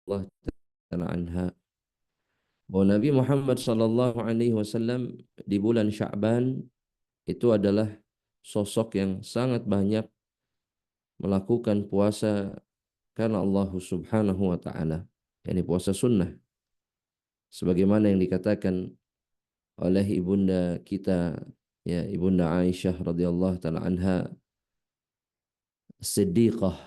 taala anha bahwa Nabi Muhammad sallallahu alaihi wasallam di bulan Sya'ban itu adalah sosok yang sangat banyak melakukan puasa karena Allah Subhanahu wa taala, yakni puasa sunnah sebagaimana yang dikatakan oleh ibunda kita, ya, ibunda Aisyah radhiyallahu taala anha, Siddiqah,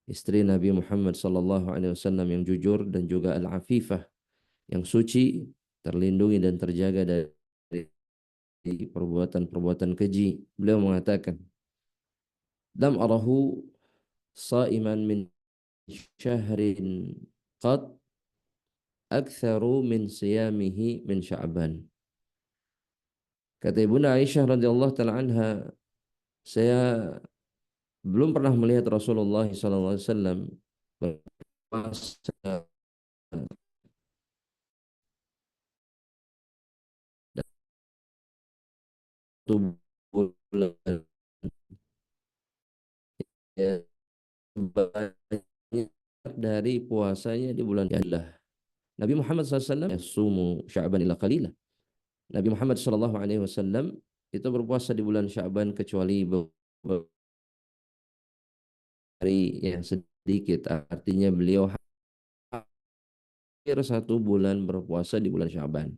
istri Nabi Muhammad sallallahu alaihi wasallam yang jujur, dan juga Al-Afifah yang suci, terlindungi dan terjaga dari perbuatan-perbuatan keji. Beliau mengatakan, "Lam arahu sa'iman min syahrin qad aktsaru min siyamihi min Sya'ban." Kata Ibunda Aisyah radhiyallahu taala anha, saya belum pernah melihat Rasulullah sallallahu alaihi wasallam berpuasa satu bulan, ya, banyak dari puasanya di bulan Allah. Nabi Muhammad SAW yasumu Sya'ban illa qalila. Nabi Muhammad SAW itu berpuasa di bulan Sya'ban kecuali beberapa hari yang sedikit. Artinya beliau hampir satu bulan berpuasa di bulan Sya'ban.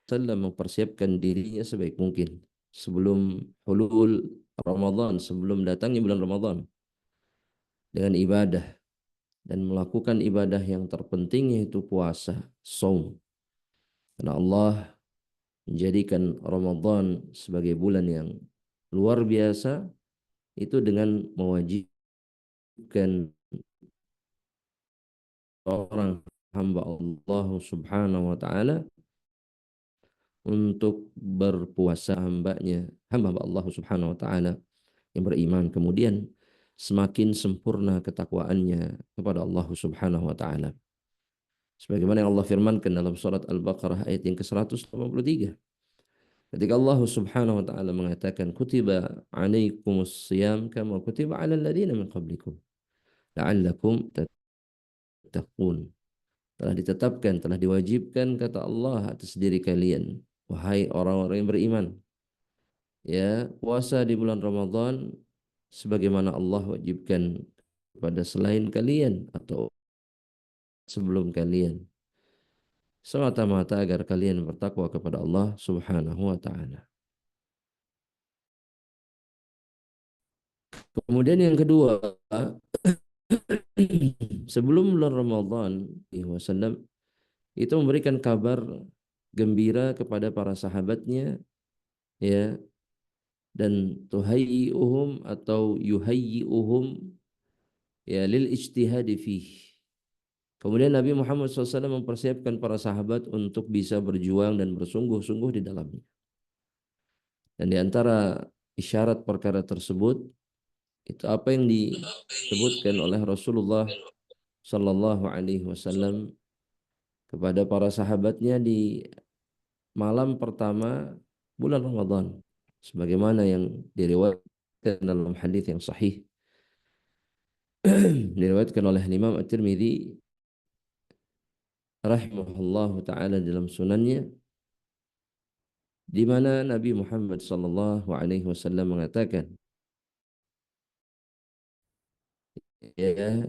Sallam mempersiapkan dirinya sebaik mungkin sebelum hulul Ramadan, sebelum datangnya bulan Ramadan, dengan ibadah dan melakukan ibadah yang terpenting yaitu puasa, saum. Karena Allah menjadikan Ramadan sebagai bulan yang luar biasa itu dengan mewajibkan orang hamba Allah Subhanahu wa taala untuk berpuasa, hamba Allah Subhanahu wa taala yang beriman, kemudian semakin sempurna ketakwaannya kepada Allah Subhanahu wa taala. Sebagaimana yang Allah firmankan dalam surat Al-Baqarah ayat yang ke-183. Ketika Allah Subhanahu wa taala mengatakan, kutiba alaikumus siyam kama kutiba alal ladzina min qablikum la'allakum tattaqun. Telah ditetapkan, telah diwajibkan kata Allah atas diri kalian, wahai orang-orang yang beriman, ya, puasa di bulan Ramadan sebagaimana Allah wajibkan kepada selain kalian atau sebelum kalian, semata-mata agar kalian bertakwa kepada Allah Subhanahu wa taala. Kemudian yang kedua, sebelum bulan Ramadan wasallam itu memberikan kabar gembira kepada para sahabatnya, ya, dan tuhayyi'uhum atau yuhayyi'uhum, ya, lil ijtihadi fih. Kemudian Nabi Muhammad SAW mempersiapkan para sahabat untuk bisa berjuang dan bersungguh-sungguh di dalamnya. Dan di antara isyarat perkara tersebut itu apa yang disebutkan oleh Rasulullah Sallallahu Alaihi Wasallam kepada para sahabatnya di malam pertama bulan Ramadan, sebagaimana yang diriwayatkan dalam hadis yang sahih diriwayatkan oleh Imam At-Tirmidzi rahimahullahu taala dalam sunannya, di mana Nabi Muhammad sallallahu alaihi wasallam mengatakan, ya,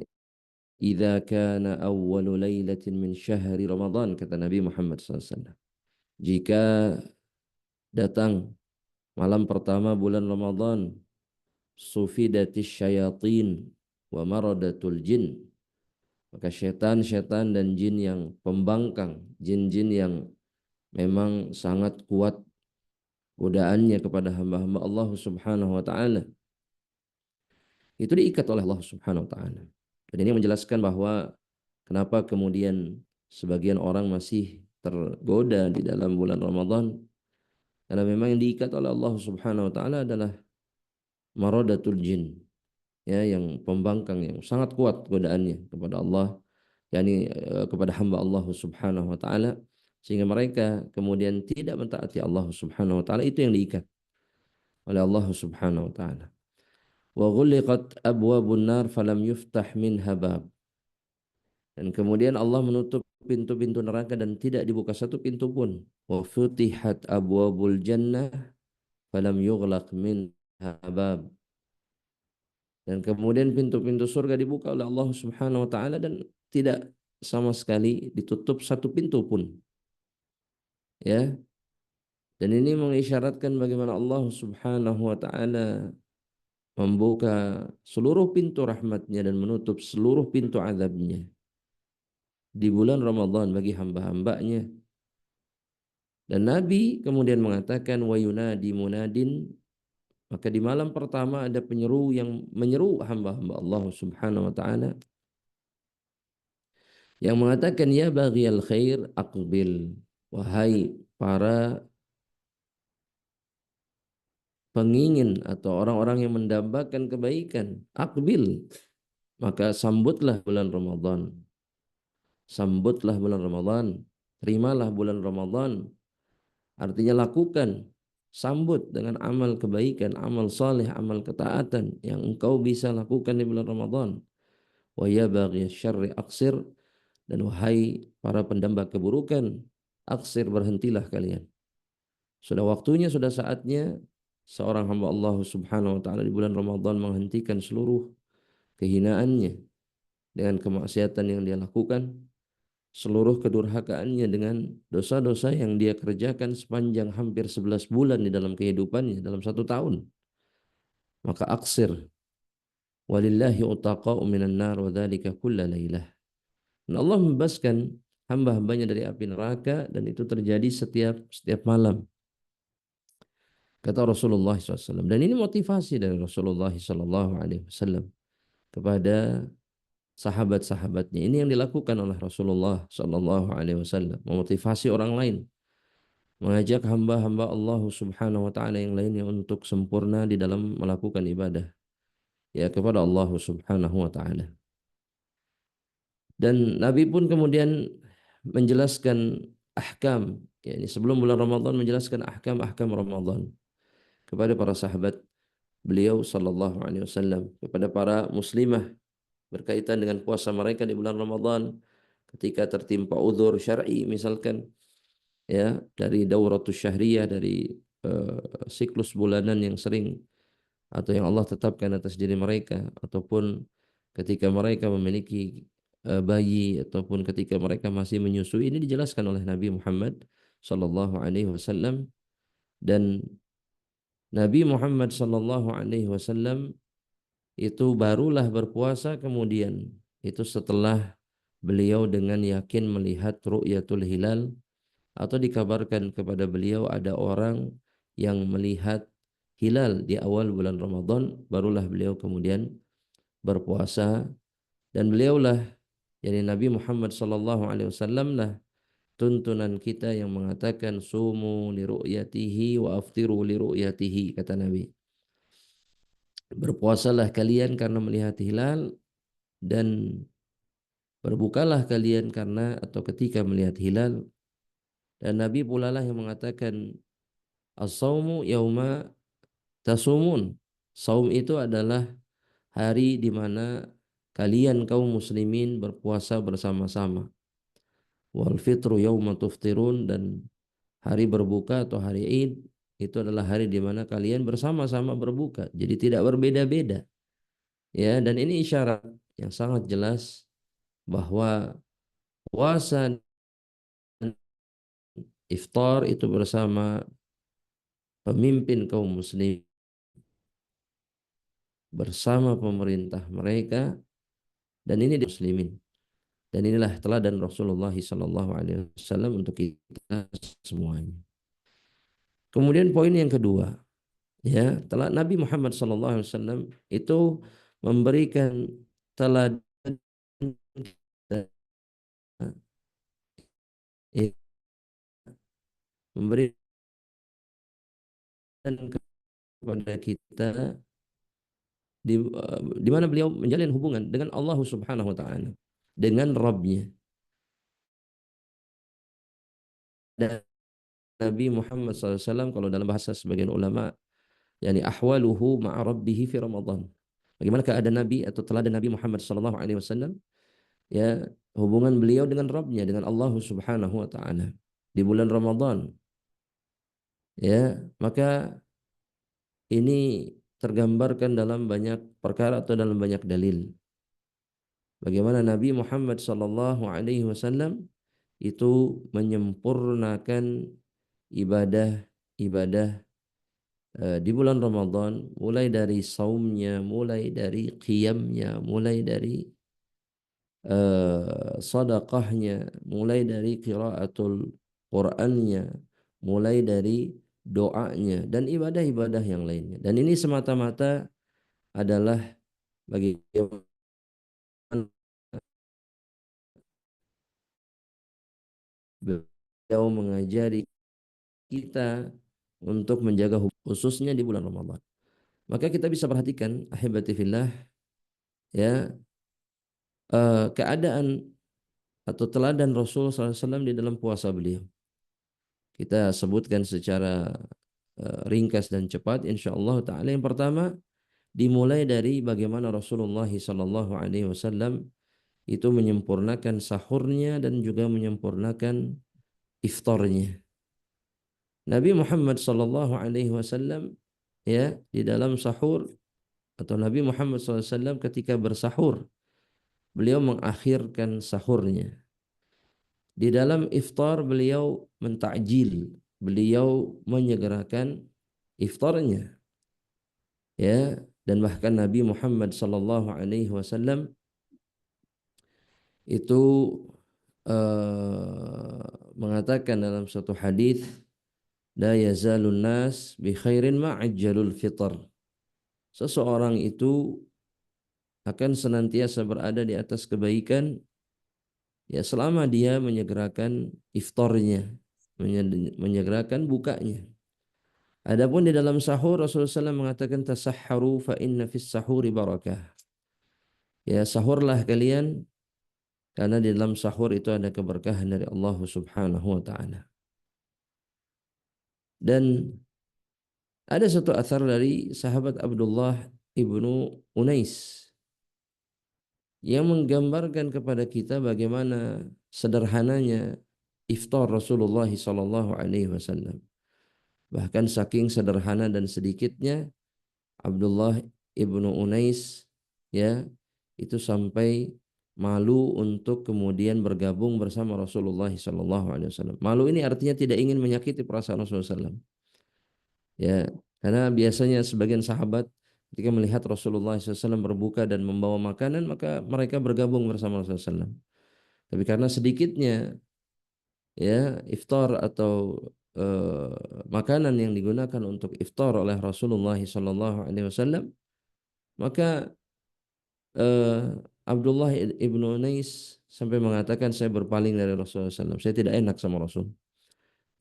idza kana awwalu lailatin min syahri Ramadan, kata Nabi Muhammad sallallahu alaihi wasallam, jika datang malam pertama bulan Ramadan, sufidatis syayatin wa maradatul jin, maka syaitan-syaitan dan jin yang pembangkang, jin-jin yang memang sangat kuat godaannya kepada hamba-hamba Allah Subhanahu wa taala, itu diikat oleh Allah Subhanahu wa taala. Dan ini menjelaskan bahwa kenapa kemudian sebagian orang masih tergoda di dalam bulan Ramadan, karena memang yang diikat oleh Allah Subhanahu wa taala adalah maradatul jin, ya, yang pembangkang yang sangat kuat godaannya kepada Allah, yakni kepada hamba Allah Subhanahu wa taala, sehingga mereka kemudian tidak mentaati Allah Subhanahu wa taala. Itu yang diikat oleh Allah Subhanahu wa taala. Wa ghuliqat abwabun nar falam yuftah minha bab. Dan kemudian Allah menutup pintu-pintu neraka dan tidak dibuka satu pintu pun. Wa futihat abwabul jannah falam yughlaq minha bab. Dan kemudian pintu-pintu surga dibuka oleh Allah Subhanahu wa taala dan tidak sama sekali ditutup satu pintu pun. Ya. Dan ini mengisyaratkan bagaimana Allah Subhanahu wa taala membuka seluruh pintu rahmatnya dan menutup seluruh pintu azabnya di bulan Ramadan bagi hamba-hambanya. Dan Nabi kemudian mengatakan wa yunadi munadin, maka di malam pertama ada penyeru yang menyeru hamba-hamba Allah Subhanahu wa taala yang mengatakan ya baghiyal khair aqbil, wahai para pengingin atau orang-orang yang mendambakan kebaikan, aqbil, maka sambutlah bulan Ramadan. Sambutlah bulan Ramadan, terimalah bulan Ramadan. Artinya lakukan, sambut dengan amal kebaikan, amal saleh, amal ketaatan yang engkau bisa lakukan di bulan Ramadan. Wa ya baghiy syarri aqsir, dan wahai para pendamba keburukan, aksir, berhentilah kalian. Sudah waktunya, sudah saatnya seorang hamba Allah Subhanahu wa taala di bulan Ramadan menghentikan seluruh kehinaannya dengan kemaksiatan yang dia lakukan, seluruh kedurhakaannya dengan dosa-dosa yang dia kerjakan sepanjang hampir 11 bulan di dalam kehidupannya, dalam 1 tahun. Maka aksir, walillahi utaqa'u minan nar wa dzalika kulla lailah. Dan Allah membebaskan hamba-hambanya dari api neraka, dan itu terjadi setiap malam, kata Rasulullah SAW. Dan ini motivasi dari Rasulullah SAW kepada sahabat-sahabatnya. Ini yang dilakukan oleh Rasulullah SAW, memotivasi orang lain, mengajak hamba-hamba Allah Subhanahu wa taala yang lainnya untuk sempurna di dalam melakukan ibadah ya kepada Allah Subhanahu wa taala. Dan Nabi pun kemudian menjelaskan ahkam, ya, ini sebelum bulan Ramadan, menjelaskan ahkam-ahkam Ramadan kepada para sahabat beliau sallallahu alaihi wasallam, kepada para muslimah berkaitan dengan puasa mereka di bulan Ramadan ketika tertimpa udzur syar'i, misalkan ya, dari dauratus syahriyah, dari siklus bulanan yang sering atau yang Allah tetapkan atas diri mereka, ataupun ketika mereka memiliki bayi, ataupun ketika mereka masih menyusui. Ini dijelaskan oleh Nabi Muhammad sallallahu alaihi wasallam. Dan Nabi Muhammad sallallahu alaihi wasallam itu barulah berpuasa kemudian itu setelah beliau dengan yakin melihat ru'yatul hilal, atau dikabarkan kepada beliau ada orang yang melihat hilal di awal bulan Ramadan, barulah beliau kemudian berpuasa. Dan beliaulah, yakni Nabi Muhammad sallallahu alaihi wasallam lah tuntunan kita yang mengatakan sumu li ru'yatihi wa aftiru li ru'yatihi, kata Nabi. Berpuasalah kalian karena melihat hilal, dan berbukalah kalian karena atau ketika melihat hilal. Dan Nabi pula lah yang mengatakan as-saumu yauma tasumun. Saum itu adalah hari di mana kalian kaum muslimin berpuasa bersama-sama. Wal fitru yauma tuftirun, dan hari berbuka atau hari Id itu adalah hari di mana kalian bersama-sama berbuka. Jadi tidak berbeda-beda. Ya, dan ini isyarat yang sangat jelas bahwa puasa dan iftar itu bersama pemimpin kaum muslim, bersama pemerintah mereka, dan ini di muslimin. Dan inilah teladan Rasulullah sallallahu alaihi wasallam untuk kita semuanya. Kemudian poin yang kedua, ya, telah Nabi Muhammad sallallahu alaihi wasallam itu memberikan teladan, ya, memberikan kepada kita di mana beliau menjalin hubungan dengan Allah Subhanahu wa taala, dengan Rabbnya. Dan Nabi Muhammad SAW, kalau dalam bahasa sebagian ulama, yakni ahwaluhu ma'a rabbih fi Ramadan. Bagaimana keadaan Nabi atau teladan Nabi Muhammad sallallahu alaihi wasallam ya hubungan beliau dengan Rabbnya, dengan Allah Subhanahu wa taala di bulan Ramadan. Ya, maka ini tergambarkan dalam banyak perkara atau dalam banyak dalil. Bagaimana Nabi Muhammad sallallahu alaihi wasallam itu menyempurnakan ibadah-ibadah di bulan Ramadan, mulai dari saumnya, mulai dari qiyamnya, mulai dari sedekahnya, mulai dari qiraatul Qur'annya, mulai dari doanya dan ibadah-ibadah yang lainnya. Dan ini semata-mata adalah bagaimana beliau mengajari kita untuk menjaga khususnya di bulan Ramadan. Maka kita bisa perhatikan ahibati fillah, ya, keadaan atau teladan Rasul SAW di dalam puasa beliau. Kita sebutkan secara ringkas dan cepat insyaallah taala. Yang pertama, dimulai dari bagaimana Rasulullah SAW itu menyempurnakan sahurnya dan juga menyempurnakan iftarnya. Nabi Muhammad SAW, ya, di dalam sahur, atau Nabi Muhammad SAW ketika bersahur, beliau mengakhirkan sahurnya. Di dalam iftar beliau mentakjil, beliau menyegerakan iftarnya, ya. Dan bahkan Nabi Muhammad SAW itu mengatakan dalam satu hadis, la yazalun nas bi khairin ma ajjalul fitr. Seseorang itu akan senantiasa berada di atas kebaikan, ya, selama dia menyegerakan iftarnya, menyegerakan bukanya. Adapun di dalam sahur Rasulullah SAW mengatakan tasahharu fa inna fis sahuri barakah. Ya, sahurlah kalian karena di dalam sahur itu ada keberkahan dari Allah Subhanahu wa taala. Dan ada satu athar dari sahabat Abdullah ibnu Unais yang menggambarkan kepada kita bagaimana sederhananya iftar Rasulullah sallallahu alaihi wasallam. Bahkan saking sederhana dan sedikitnya Abdullah ibnu Unais, ya, itu sampai malu untuk kemudian bergabung bersama Rasulullah sallallahu alaihi wasallam. Malu ini artinya tidak ingin menyakiti perasaan Rasulullah SAW. Ya, karena biasanya sebagian sahabat ketika melihat Rasulullah SAW berbuka dan membawa makanan, maka mereka bergabung bersama Rasulullah SAW. Tapi karena sedikitnya, ya, iftar atau makanan yang digunakan untuk iftar oleh Rasulullah SAW, maka eh, Abdullah ibnu Unais sampai mengatakan, saya berpaling dari Rasulullah SAW. Saya tidak enak sama Rasul,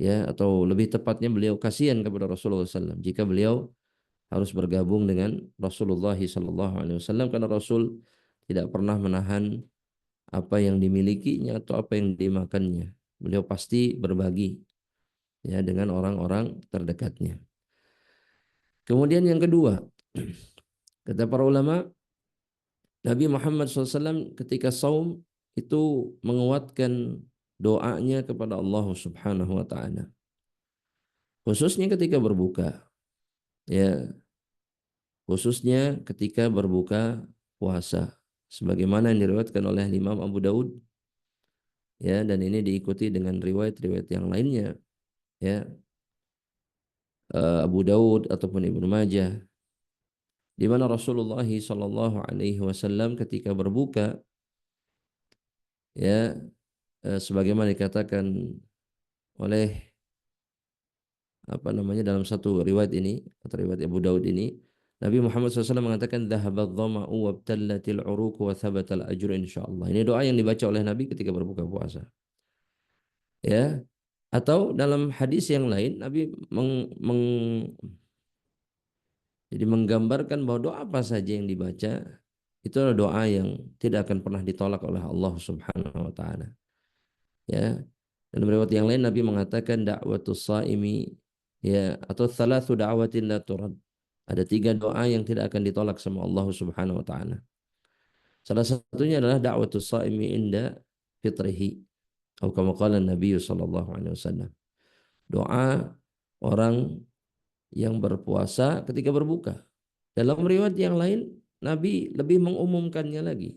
ya, atau lebih tepatnya beliau kasihan kepada Rasulullah SAW jika beliau harus bergabung dengan Rasulullah SAW, karena Rasul tidak pernah menahan apa yang dimilikinya atau apa yang dimakannya. Beliau pasti berbagi, ya, dengan orang-orang terdekatnya. Kemudian yang kedua, kata para ulama, Nabi Muhammad SAW ketika saum itu menguatkan doanya kepada Allah Subhanahu wa taala. Khususnya ketika berbuka, ya, khususnya ketika berbuka puasa. Sebagaimana yang diriwayatkan oleh Imam Abu Daud, ya, dan ini diikuti dengan riwayat-riwayat yang lainnya, ya, Abu Daud ataupun Ibnu Majah, di mana Rasulullah Shallallahu Alaihi Wasallam ketika berbuka, ya, sebagaimana dikatakan oleh dalam satu riwayat ini atau riwayat Abu Daud ini, Nabi Muhammad SAW mengatakan dhahabat dhama'u wabtallatil uruq wa thabatal ajru insyaallah. Ini doa yang dibaca oleh Nabi ketika berbuka puasa. Ya, atau dalam hadis yang lain Nabi jadi menggambarkan bahwa doa apa saja yang dibaca itu adalah doa yang tidak akan pernah ditolak oleh Allah Subhanahu wa taala. Ya. Dan riwayat yang lain Nabi mengatakan da'watus shaimi, ya, atau thalathu da'watin la turad. Ada 3 doa yang tidak akan ditolak sama Allah Subhanahu wa taala. Salah satunya adalah da'watus shaimi inda fitrihi, atau kama qala Nabi sallallahu alaihi wasallam. Doa orang yang berpuasa ketika berbuka. Dalam riwayat yang lain, Nabi lebih mengumumkannya lagi.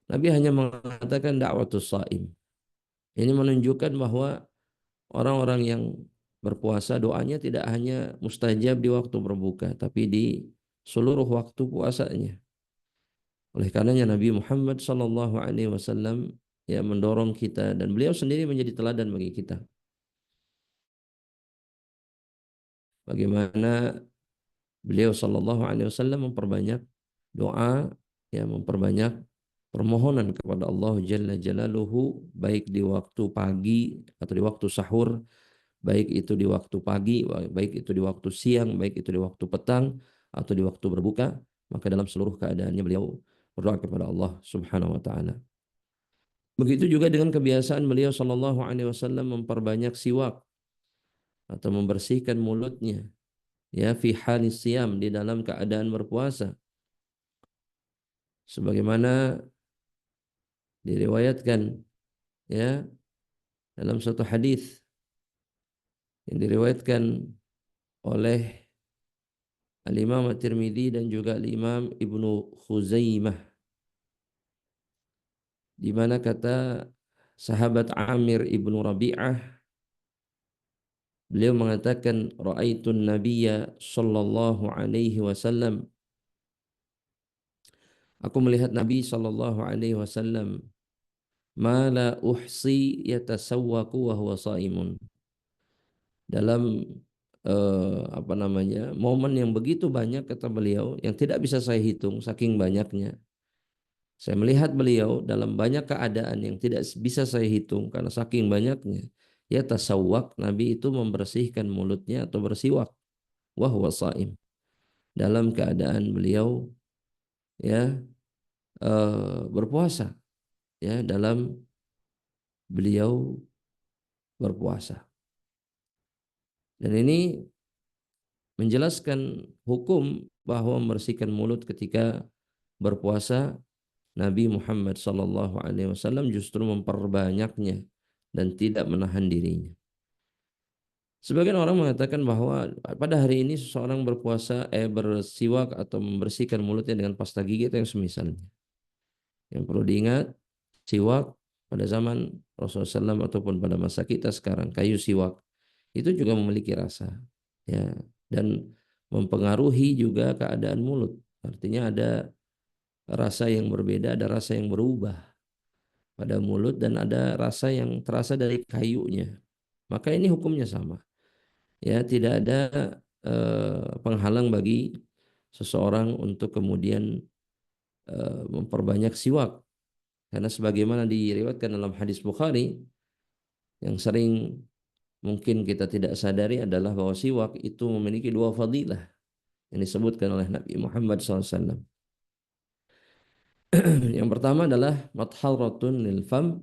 Nabi hanya mengatakan da'watus shaim. Ini menunjukkan bahwa orang-orang yang berpuasa doanya tidak hanya mustajab di waktu berbuka, tapi di seluruh waktu puasanya. Oleh karenanya Nabi Muhammad sallallahu alaihi wasallam ya mendorong kita, dan beliau sendiri menjadi teladan bagi kita. Bagaimana beliau sallallahu alaihi wasallam memperbanyak doa, ya memperbanyak permohonan kepada Allah Jalla Jalaluhu, baik di waktu pagi atau di waktu sahur, baik itu di waktu pagi, baik itu di waktu siang, baik itu di waktu petang atau di waktu berbuka. Maka dalam seluruh keadaannya beliau berdoa kepada Allah Subhanahu wa taala. Begitu juga dengan kebiasaan beliau sallallahu alaihi wasallam memperbanyak siwak atau membersihkan mulutnya, ya, fi halis siyam, di dalam keadaan berpuasa, sebagaimana diriwayatkan, ya, dalam satu hadis yang diriwayatkan oleh Al-Imam At-Tirmidzi dan juga Al-Imam Ibnu Khuzaimah, di mana kata sahabat Amir Ibnu Rabi'ah, beliau mengatakan, ra'aitun nabiyya sallallahu alaihi wasallam, aku melihat Nabi sallallahu alaihi wasallam, ma la uhsi yatasawwaku wa huwa shaimun, dalam momen yang begitu banyak, kata beliau, yang tidak bisa saya hitung saking banyaknya. Saya melihat beliau dalam banyak keadaan yang tidak bisa saya hitung karena saking banyaknya. Ya tasawwak, Nabi itu membersihkan mulutnya atau bersiwak, wa huwa shaim, dalam keadaan beliau, ya, berpuasa, ya, dalam beliau berpuasa. Dan ini menjelaskan hukum bahwa membersihkan mulut ketika berpuasa. Nabi Muhammad sallallahu alaihi wasallam justru memperbanyaknya dan tidak menahan dirinya. Sebagian orang mengatakan bahwa pada hari ini seseorang bersiwak atau membersihkan mulutnya dengan pasta gigi atau yang semisalnya. Yang perlu diingat, siwak pada zaman Rasulullah SAW ataupun pada masa kita sekarang, kayu siwak itu juga memiliki rasa, ya, dan mempengaruhi juga keadaan mulut. Artinya ada rasa yang berbeda, ada rasa yang berubah pada mulut, dan ada rasa yang terasa dari kayunya. Maka ini hukumnya sama. Ya, tidak ada penghalang bagi seseorang untuk kemudian memperbanyak siwak, karena sebagaimana diriwayatkan dalam hadis Bukhari yang sering mungkin kita tidak sadari adalah bahwa siwak itu memiliki dua fadilah yang disebutkan oleh Nabi Muhammad SAW. Yang pertama adalah matharatun lil fam,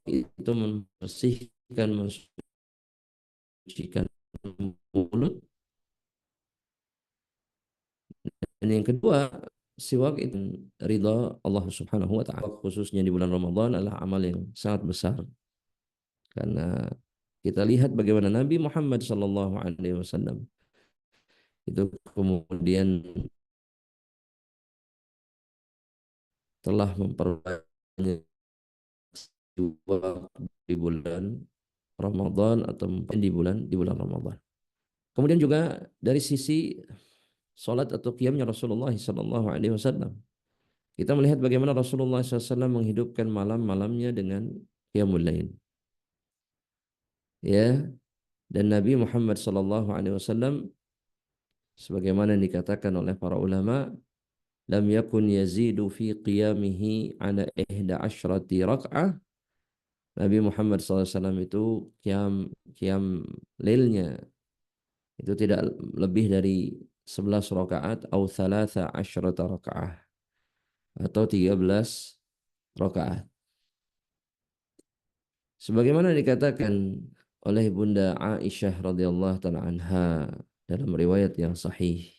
itu membersihkan, mensucikan mulut. Dan yang kedua, siwak itu ridha Allah Subhanahu wa taala, khususnya di bulan Ramadan, adalah amal yang sangat besar. Karena kita lihat bagaimana Nabi Muhammad sallallahu alaihi wasallam itu kemudian telah memperbanyak siwak di bulan Ramadan atau di bulan Ramadan. Kemudian juga dari sisi salat atau qiyamnya Rasulullah sallallahu alaihi wasallam, kita melihat bagaimana Rasulullah SAW menghidupkan malam-malamnya dengan qiyamul lail. Ya, dan Nabi Muhammad sallallahu alaihi wasallam sebagaimana dikatakan oleh para ulama, lam yakun yazidu fi qiyamihi ala ihda asyrati rak'ah. Nabi Muhammad SAW itu qiyam lailnya itu tidak lebih dari 11 rakaat atau thalatha asyrata rakaah, atau 13 rakaat. Sebagaimana dikatakan oleh Bunda Aisyah radhiyallahu taala anha, dalam riwayat yang sahih,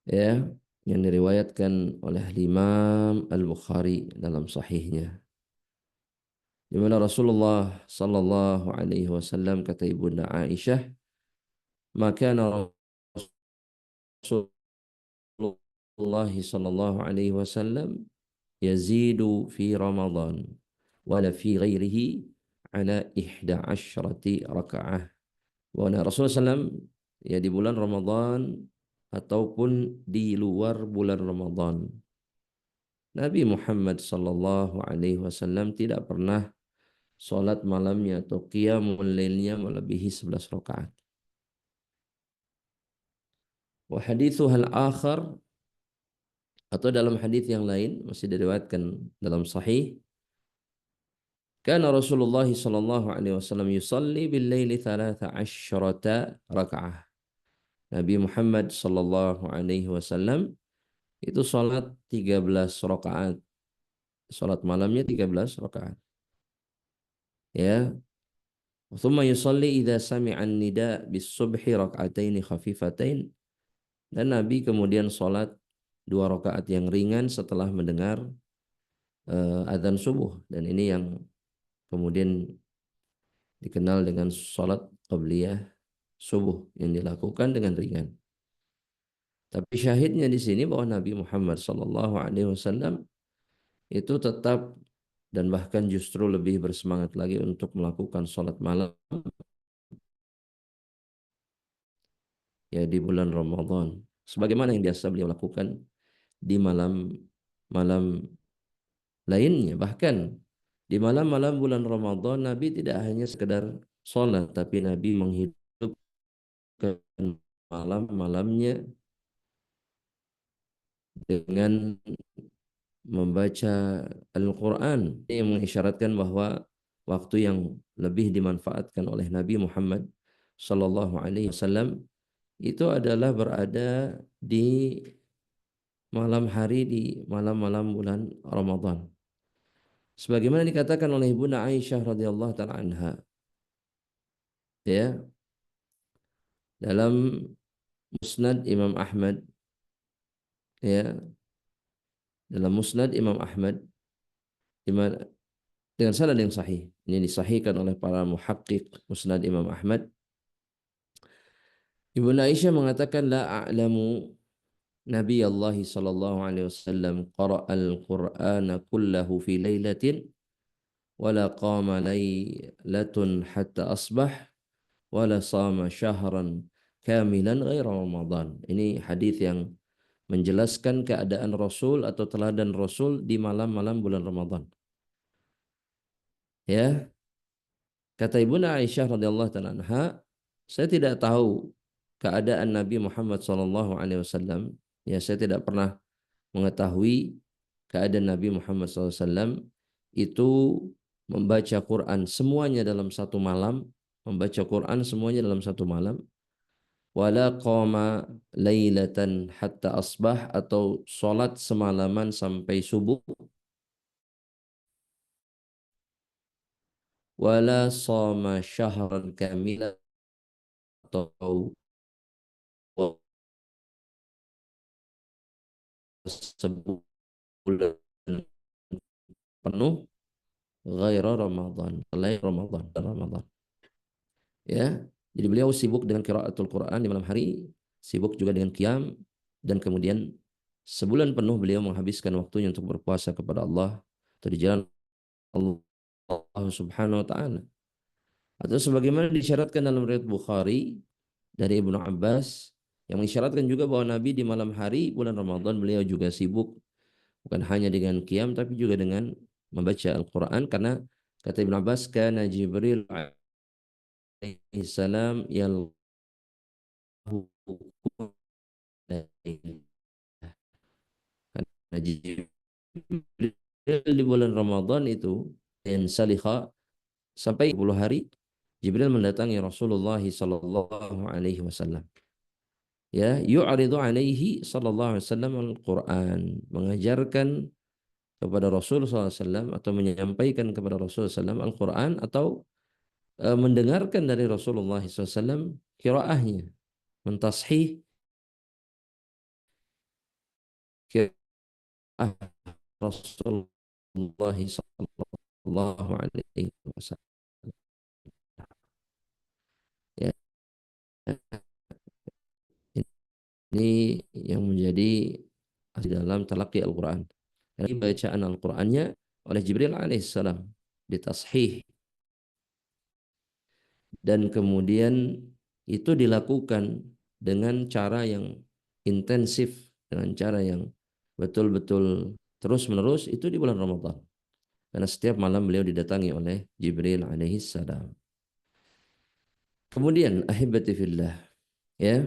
ya, yang diriwayatkan oleh Imam Al-Bukhari dalam sahihnya, di mana Rasulullah sallallahu alaihi wasallam, kata Ibunda Aisyah, maka Rasulullah sallallahu alaihi wasallam yazidu fi Ramadan wala fi ghairihi ala 11 rakaah. Bahwa Rasulullah SAW ya di bulan Ramadan ataupun di luar bulan Ramadan, Nabi Muhammad sallallahu alaihi wasallam tidak pernah salat malamnya atau qiyamul lailnya melebihi 11 rakaat. Wa hadithuhal akhar, atau dalam hadis yang lain masih diriwayatkan dalam sahih, kana Rasulullah sallallahu alaihi wasallam yusalli bil laili 13 rakaah. Nabi Muhammad sallallahu alaihi wasallam itu salat 13 rakaat. Salat malamnya 13 rakaat. Ya. Thumma yusalli idza sami'a an-nida bis-subhi rak'ataini khafifatain. Dan Nabi kemudian salat 2 rakaat yang ringan setelah mendengar adzan subuh, dan ini yang kemudian dikenal dengan salat qabliyah subuh yang dilakukan dengan ringan. Tapi syahidnya di sini bahwa Nabi Muhammad sallallahu alaihi wasallam itu tetap dan bahkan justru lebih bersemangat lagi untuk melakukan salat malam ya di bulan Ramadan, sebagaimana yang biasa beliau lakukan di malam-malam lainnya. Bahkan di malam-malam bulan Ramadan Nabi tidak hanya sekedar sholat, tapi Nabi menghidupkan malam-malamnya dengan membaca Al-Quran. Ini yang mengisyaratkan bahwa waktu yang lebih dimanfaatkan oleh Nabi Muhammad Sallallahu Alaihi Wasallam itu adalah berada di malam hari, di malam-malam bulan Ramadan. Sebagaimana dikatakan oleh Ibunda Aisyah radhiyallahu taala anha, ya, dalam Musnad Imam Ahmad, ya, dalam Musnad Imam Ahmad dengan sanad yang sahih. Ini disahihkan oleh para muhaqqiq Musnad Imam Ahmad. Ibunda Aisyah mengatakan, la a'lamu Nabi Allah sallallahu alaihi wasallam qara'al Qur'ana kullahu fi lailatin wala qama lailatun hatta asbah wala sama syahran kamilan ghaira Ramadan. Ini hadis yang menjelaskan keadaan Rasul atau teladan Rasul di malam-malam bulan Ramadan. Ya, kata Ibunda Aisyah radhiyallahu taala anha, saya tidak tahu keadaan Nabi Muhammad sallallahu alaihi wasallam. Ya, saya tidak pernah mengetahui keadaan Nabi Muhammad SAW itu membaca Quran semuanya dalam satu malam, membaca Quran semuanya dalam satu malam, wala qama lailatan hatta asbah, atau salat semalaman sampai subuh, wala shoma syahran kamilan, atau sebulan penuh, ghaira Ramadan, selain Ramadan. Ya, jadi beliau sibuk dengan qiraatul Quran di malam hari, sibuk juga dengan qiyam, dan kemudian sebulan penuh beliau menghabiskan waktunya untuk berpuasa kepada Allah atau di jalan Allah Subhanahu wa taala. Atau sebagaimana disyaratkan dalam riwayat Bukhari dari Ibnu Abbas yang mengisyaratkan juga bahwa Nabi di malam hari bulan Ramadan beliau juga sibuk bukan hanya dengan qiyam tapi juga dengan membaca Al-Qur'an, karena kata Ibnu Abbas, kana Jibril alaihi salam yalhu karena Jibril di bulan Ramadan itu yang salikha sampai 10 hari Jibril mendatangi Rasulullah sallallahu alaihi wasallam. Ya, yu'ridu alaihi sallallahu alaihi wasallam al-Qur'an, mengajarkan kepada Rasul sallallahu alaihi wasallam atau menyampaikan kepada Rasul sallallahu alaihi wasallam Al-Qur'an atau mendengarkan dari Rasulullah SAW qiraahnya, mentashih qiraah Rasulullah sallallahu alaihi wasallam. Ya, ini yang menjadi di dalam talaqi Al-Quran. Ini bacaan Al-Qurannya oleh Jibril alaihissalam ditashih, dan kemudian itu dilakukan dengan cara yang intensif, dengan cara yang betul-betul terus-menerus, itu di bulan Ramadan. Karena setiap malam beliau didatangi oleh Jibril alaihissalam. Kemudian ahibati fillah, ya,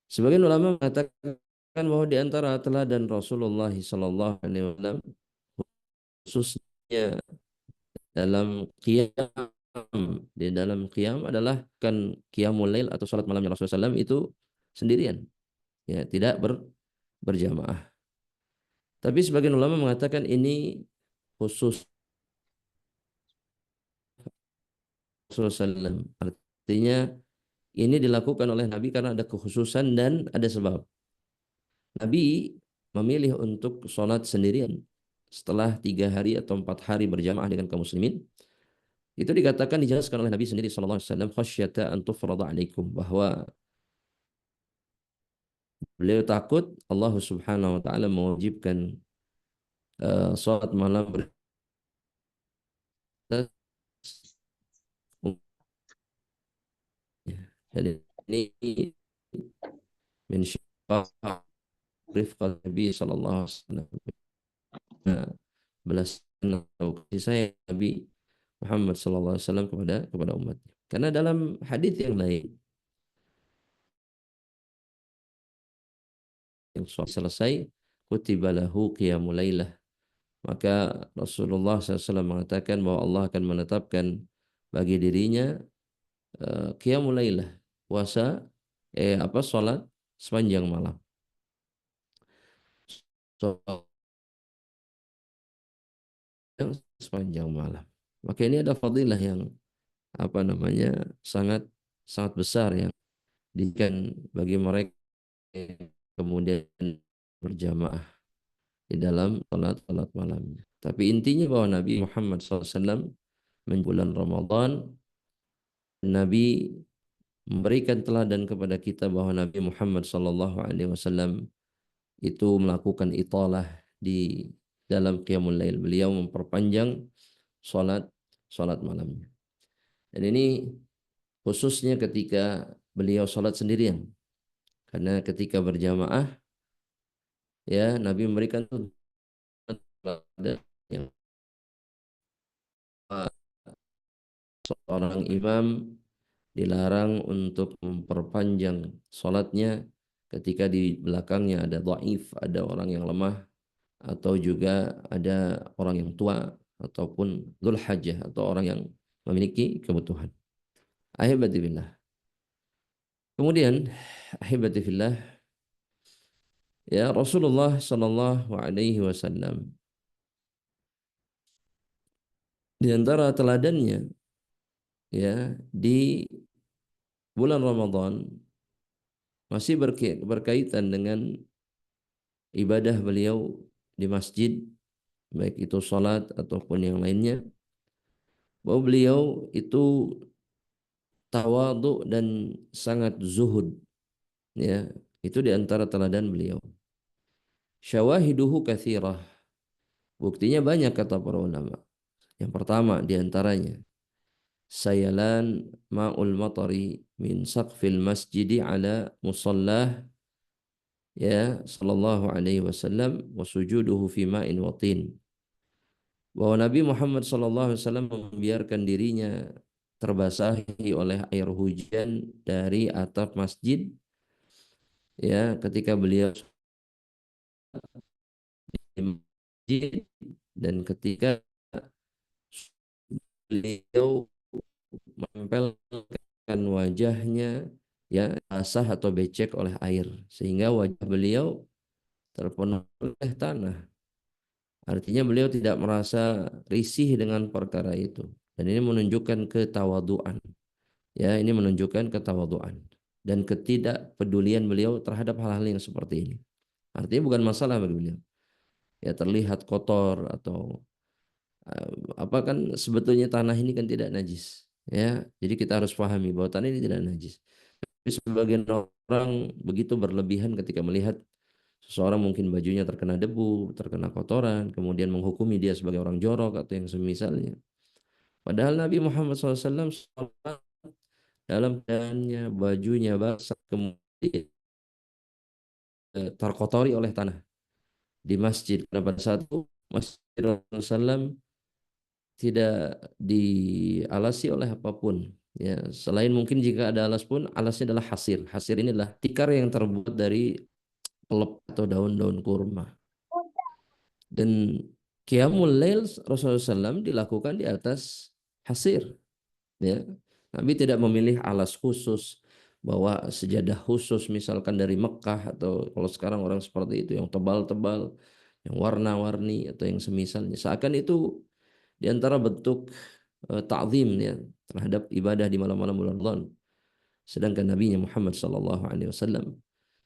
sebagian ulama mengatakan bahwa di antara teladan Rasulullah sallallahu alaihi wasallam khususnya dalam qiyam, di dalam qiyam adalah kan qiyamul lail atau salat malamnya Rasulullah SAW itu sendirian, ya, tidak berjamaah. Tapi sebagian ulama mengatakan ini khusus Rasulullah SAW. Artinya ini dilakukan oleh Nabi karena ada kekhususan dan ada sebab. Nabi memilih untuk sholat sendirian setelah 3 hari atau 4 hari berjamaah dengan kaum muslimin. Itu dikatakan, dijelaskan oleh Nabi sendiri sallallahu alaihi wasallam, khasyata an tufrada alaikum, bahwa beliau takut Allah Subhanahu wa taala mewajibkan salat malam beratas umatnya. Dan ini min syifaq rifqat Nabi sallallahu alaihi wasallam, belas atau kasih sayang Nabi Muhammad sallallahu alaihi wasallam kepada umatnya. Karena dalam hadis yang lain yang selesai kutiba lahu qiyamul lailah, maka Rasulullah SAW mengatakan bahwa Allah akan menetapkan bagi dirinya qiyamul lailah, puasa, salat sepanjang malam. Salat sepanjang malam. Maka ini ada fadilah yang sangat sangat besar yang diberikan bagi mereka yang kemudian berjamaah di dalam salat malamnya. Tapi intinya bahwa Nabi Muhammad SAW bulan Ramadan, Nabi memberikan teladan kepada kita bahwa Nabi Muhammad SAW itu melakukan italah di dalam qiyamul lail. Beliau memperpanjang salat malamnya. Dan ini khususnya ketika beliau salat sendirian. Karena ketika berjamaah, ya, Nabi memberikan teladan yang seorang imam dilarang untuk memperpanjang salatnya ketika di belakangnya ada dhaif, ada orang yang lemah, atau juga ada orang yang tua, ataupun dzul hajah, atau orang yang memiliki kebutuhan. Ahibati billah. Kemudian ahibati fillah, ya, Rasulullah sallallahu alaihi wasallam di antara teladannya, ya, di bulan Ramadan masih berkaitan dengan ibadah beliau di masjid, baik itu salat ataupun yang lainnya, bahwa beliau itu tawadhu dan sangat zuhud, ya, itu di antara teladan beliau. Syawahiduhu katsirah, buktinya banyak kata para ulama. Yang pertama di antaranya sayalan ma'ul matari min saqfil masjidi ala musallah, ya, sallallahu alaihi wasallam, wa sujuduhu fi ma'in wa tin, bahwa Nabi Muhammad sallallahu alaihi wasallam membiarkan dirinya terbasahi oleh air hujan dari atap masjid, ya, ketika beliau di masjid, dan ketika beliau menempelkan wajahnya, ya, basah atau becek oleh air sehingga wajah beliau terpenuhi oleh tanah. Artinya beliau tidak merasa risih dengan perkara itu. Dan ini menunjukkan ketawaduan. Ya, ini menunjukkan ketawaduan dan ketidakpedulian beliau terhadap hal-hal yang seperti ini. Artinya bukan masalah bagi beliau. Ya terlihat kotor atau apa, kan sebetulnya tanah ini kan tidak najis. Ya, jadi kita harus pahami bahwa tanah ini tidak najis. Tapi sebagian orang begitu berlebihan ketika melihat seseorang mungkin bajunya terkena debu, terkena kotoran, kemudian menghukumi dia sebagai orang jorok atau yang semisalnya. Padahal Nabi Muhammad SAW sholat dalam keadaannya bajunya basah, kemudian terkotori oleh tanah di masjid. Karena pada saat itu Masjid Rasulullah SAW tidak dialasi oleh apapun. Ya, selain mungkin jika ada alas pun, alasnya adalah hasir. Hasir ini adalah tikar yang terbuat dari pelep atau daun-daun kurma. Dan Qiyamul Lail Rasulullah SAW dilakukan di atas hasir. Ya. Nabi tidak memilih alas khusus, bawa sejadah khusus misalkan dari Mekah, atau kalau sekarang orang seperti itu yang tebal-tebal, yang warna-warni atau yang semisalnya. Seakan itu di antara bentuk ta'zim ya terhadap ibadah di malam-malam bulan Ramadan. Sedangkan Nabi Muhammad SAW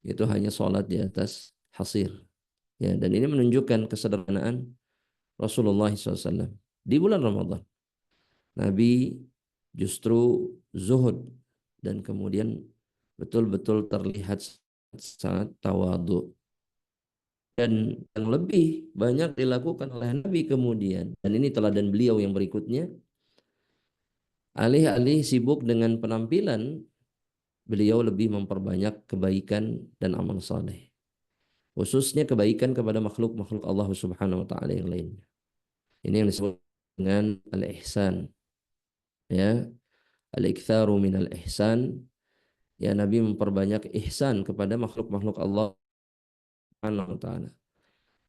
itu hanya sholat di atas hasir. Ya, dan ini menunjukkan kesederhanaan Rasulullah SAW di bulan Ramadan. Nabi justru zuhud dan kemudian betul-betul terlihat sangat tawadhu. Dan yang lebih banyak dilakukan oleh Nabi kemudian, dan ini teladan beliau yang berikutnya, alih-alih sibuk dengan penampilan, beliau lebih memperbanyak kebaikan dan amal saleh, khususnya kebaikan kepada makhluk-makhluk Allah Subhanahu wa taala yang lainnya. Ini yang disebut dengan al-ihsan. Ya, al-iktsaru minal ihsan. Ya, Nabi memperbanyak ihsan kepada makhluk-makhluk Allah Subhanahu wa taala.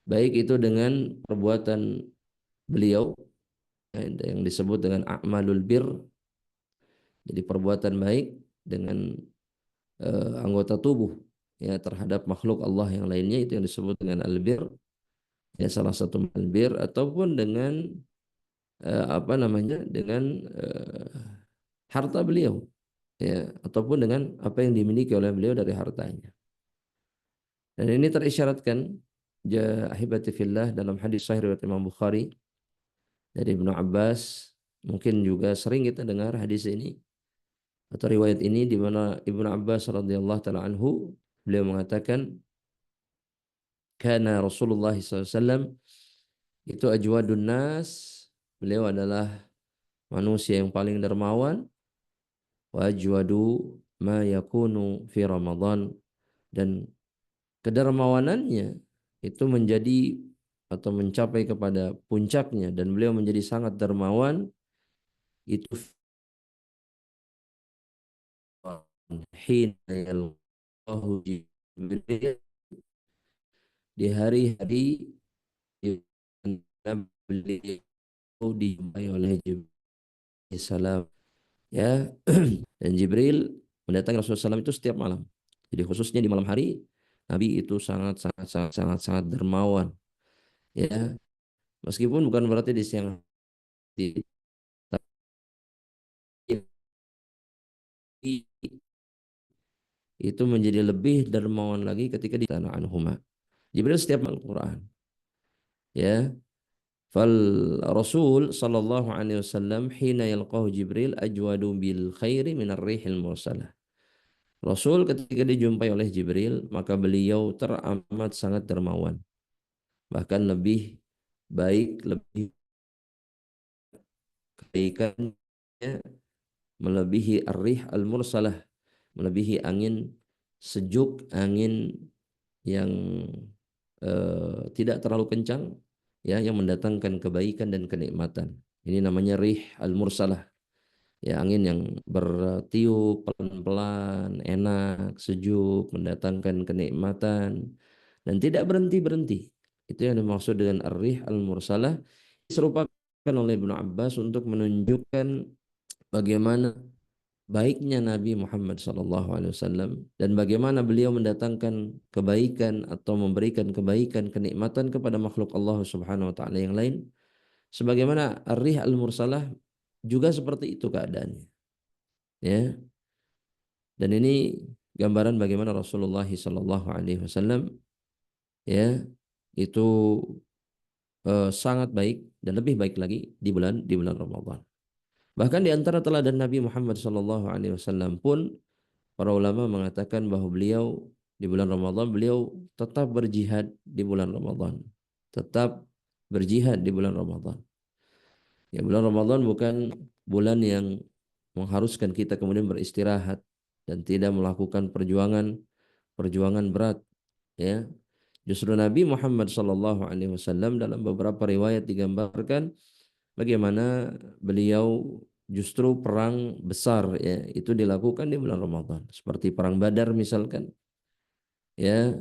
Baik itu dengan perbuatan beliau yang disebut dengan a'malul bir, jadi perbuatan baik dengan anggota tubuh ya terhadap makhluk Allah yang lainnya, itu yang disebut dengan albir. Ya, salah satu albir, ataupun dengan apa namanya, dengan harta beliau, ya, ataupun dengan apa yang dimiliki oleh beliau dari hartanya. Dan ini terisyaratkan ahibati fillah dalam hadis sahih riwayat Imam Bukhari dari Ibnu Abbas. Mungkin juga sering kita dengar hadis ini atau riwayat ini, di mana Ibnu Abbas radhiyallahu taala anhu beliau mengatakan, karena Rasulullah SAW itu ajwadun nas, beliau adalah manusia yang paling dermawan, wa ajwadu ma yakunu fi Ramadan, dan kedermawanannya itu menjadi atau mencapai kepada puncaknya, dan beliau menjadi sangat dermawan itu hina yalqahu Jibril, di hari-hari beliau dijumpai oleh Jibril salam, ya. Dan Jibril mendatangi Rasulullah SAW itu setiap malam. Jadi khususnya di malam hari Nabi itu sangat sangat sangat sangat sangat dermawan, ya. Meskipun bukan berarti di siang hari, tapi itu menjadi lebih dermawan lagi ketika di tanah anhuma. Jibril setiap Al-Quran, ya. Fal Rasul sallallahu alaihi wasallam hina yalqahu Jibril ajwadu bil khairi minar rihil mursalah. Rasul ketika dijumpai oleh Jibril, maka beliau teramat sangat dermawan. Bahkan lebih baik, lebih kebaikannya melebihi ar-rih al-mursalah, melebihi angin sejuk, angin yang tidak terlalu kencang, ya, yang mendatangkan kebaikan dan kenikmatan. Ini namanya rih al-mursalah, ya, angin yang bertiup pelan-pelan, enak, sejuk, mendatangkan kenikmatan dan tidak berhenti-berhenti. Itu yang dimaksud dengan ar-rih al-mursalah. Serupakan oleh Ibnu Abbas untuk menunjukkan bagaimana baiknya Nabi Muhammad SAW dan bagaimana beliau mendatangkan kebaikan atau memberikan kebaikan, kenikmatan kepada makhluk Allah Subhanahu wa taala yang lain, sebagaimana ar-rih al-mursalah juga seperti itu keadaannya. Ya, dan ini gambaran bagaimana Rasulullah Sallallahu Alaihi Wasallam ya itu sangat baik dan lebih baik lagi di bulan Ramadan. Bahkan di antara teladan Nabi Muhammad Sallallahu Alaihi Wasallam pun para ulama mengatakan bahwa beliau di bulan Ramadan beliau tetap berjihad di bulan Ramadan, tetap berjihad di bulan Ramadan. Ya, bulan Ramadan bukan bulan yang mengharuskan kita kemudian beristirahat dan tidak melakukan perjuangan berat, ya. Justru Nabi Muhammad sallallahu alaihi wasallam dalam beberapa riwayat digambarkan bagaimana beliau justru perang besar, ya, itu dilakukan di bulan Ramadan, seperti perang Badar misalkan, ya,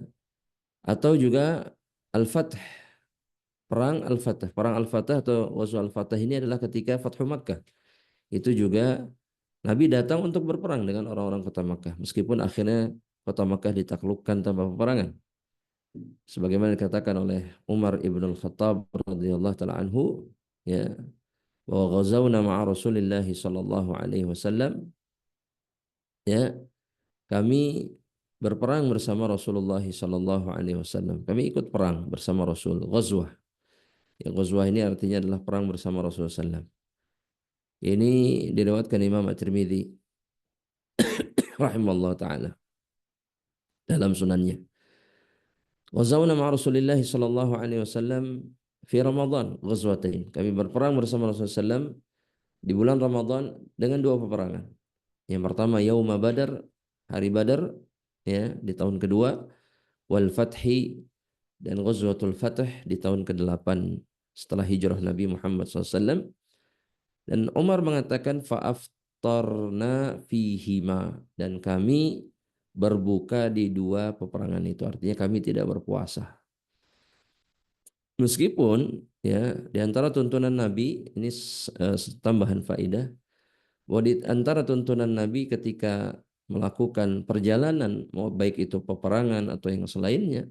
atau juga Al-Fath, perang Al-Fath atau Ghazwa Al-Fath ini adalah ketika Fathu Makkah. Itu juga Nabi datang untuk berperang dengan orang-orang kota Makkah, meskipun akhirnya kota Makkah ditaklukkan tanpa peperangan. Sebagaimana dikatakan oleh Umar ibn al-Khattab radhiyallahu taala anhu, ya, wa ghazawna ma'a Rasulillah sallallahu alaihi wasallam, ya, kami berperang bersama Rasulullah sallallahu alaihi wasallam. Kami ikut perang bersama Rasul, ghazwah. Ya, ghazwah ini artinya adalah perang bersama Rasulullah sallallahu. Ini diriwayatkan Imam At-Tirmidzi rahimallahu taala dalam sunannya. Ghazawna ma'a Rasulillah sallallahu alaihi wasallam fi Ramadan ghazwatain. Kami berperang bersama Rasulullah sallallahu di bulan Ramadan dengan dua peperangan. Yang pertama Yauma Badar, hari Badar, ya, di tahun kedua, wal Fathi, dan Ghazwatul Fath di tahun ke-8 setelah hijrah Nabi Muhammad SAW. Dan Umar mengatakan fa'aftarna fihima, dan kami berbuka di dua peperangan itu, artinya kami tidak berpuasa. Meskipun, ya, di antara tuntunan Nabi ini tambahan faidah bahwa di antara tuntunan Nabi ketika melakukan perjalanan, mau baik itu peperangan atau yang selainnya,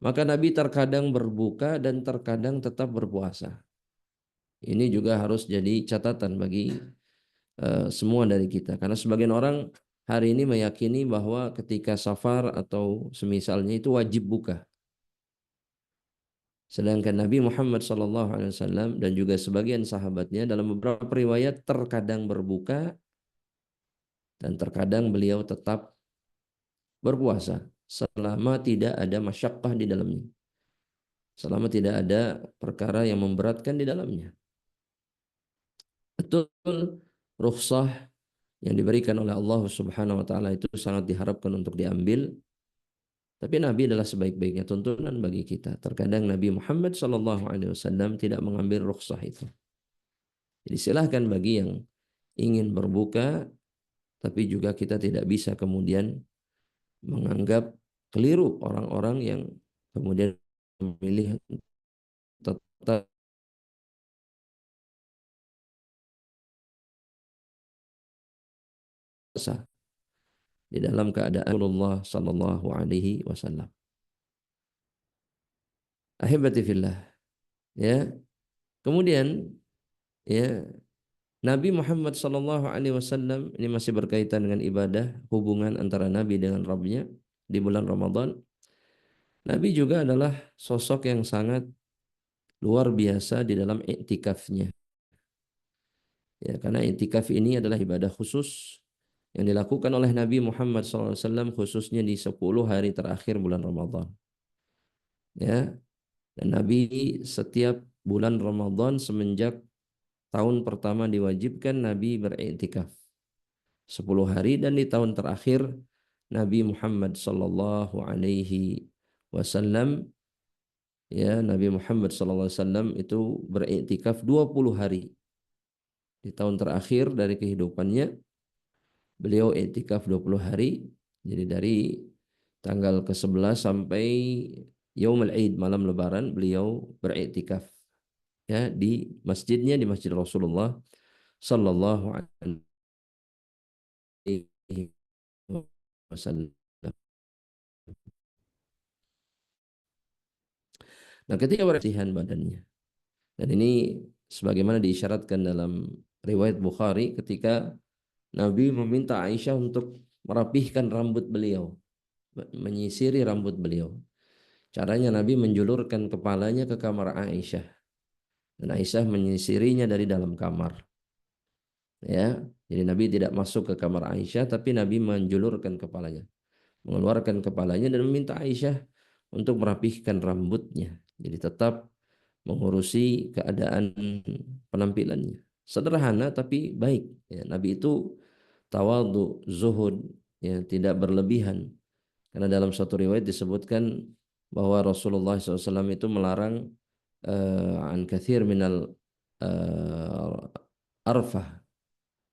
maka Nabi terkadang berbuka dan terkadang tetap berpuasa. Ini juga harus jadi catatan bagi semua dari kita, karena sebagian orang hari ini meyakini bahwa ketika safar atau semisalnya itu wajib buka. Sedangkan Nabi Muhammad SAW dan juga sebagian sahabatnya dalam beberapa riwayat terkadang berbuka dan terkadang beliau tetap berpuasa selama tidak ada masyakkah di dalamnya, selama tidak ada perkara yang memberatkan di dalamnya. Betul, rukhsah yang diberikan oleh Allah Subhanahu wa taala itu sangat diharapkan untuk diambil, tapi Nabi adalah sebaik-baiknya tuntunan bagi kita. Terkadang Nabi Muhammad SAW tidak mengambil rukhsah itu. Jadi silahkan bagi yang ingin berbuka, tapi juga kita tidak bisa kemudian menganggap keliru orang-orang yang kemudian memilih tetap sah di dalam keadaan Rasulullah sallallahu alaihi wasallam. Ahibati fillah, ya. Kemudian, ya, Nabi Muhammad sallallahu alaihi wasallam ini masih berkaitan dengan ibadah, hubungan antara Nabi dengan Rabbnya di bulan Ramadan. Nabi juga adalah sosok yang sangat luar biasa di dalam iktikafnya. Ya, karena iktikaf ini adalah ibadah khusus yang dilakukan oleh Nabi Muhammad SAW khususnya di 10 hari terakhir bulan Ramadan. Ya, dan Nabi setiap bulan Ramadan semenjak tahun pertama diwajibkan Nabi beriktikaf 10 hari, dan di tahun terakhir Nabi Muhammad sallallahu alaihi wasallam, ya, Nabi Muhammad sallallahu alaihi wasallam itu beriktikaf 20 hari. Di tahun terakhir dari kehidupannya beliau iktikaf 20 hari. Jadi dari tanggal ke-11 sampai Yaumul Aid, malam lebaran, beliau beriktikaf, ya, di masjidnya, di Masjid Rasulullah sallallahu alaihi wasallam. Nah, ketika berlatihan badannya, dan ini sebagaimana diisyaratkan dalam riwayat Bukhari, ketika Nabi meminta Aisyah untuk merapihkan rambut beliau, menyisiri rambut beliau. Caranya Nabi menjulurkan kepalanya ke kamar Aisyah dan Aisyah menyisirinya dari dalam kamar. Ya, jadi Nabi tidak masuk ke kamar Aisyah, tapi Nabi menjulurkan kepalanya, mengeluarkan kepalanya dan meminta Aisyah untuk merapihkan rambutnya. Jadi tetap mengurusi keadaan penampilannya. Sederhana tapi baik. Ya, Nabi itu tawadhu, zuhud, ya, tidak berlebihan. Karena dalam satu riwayat disebutkan bahwa Rasulullah SAW itu melarang an kathir minal arfah.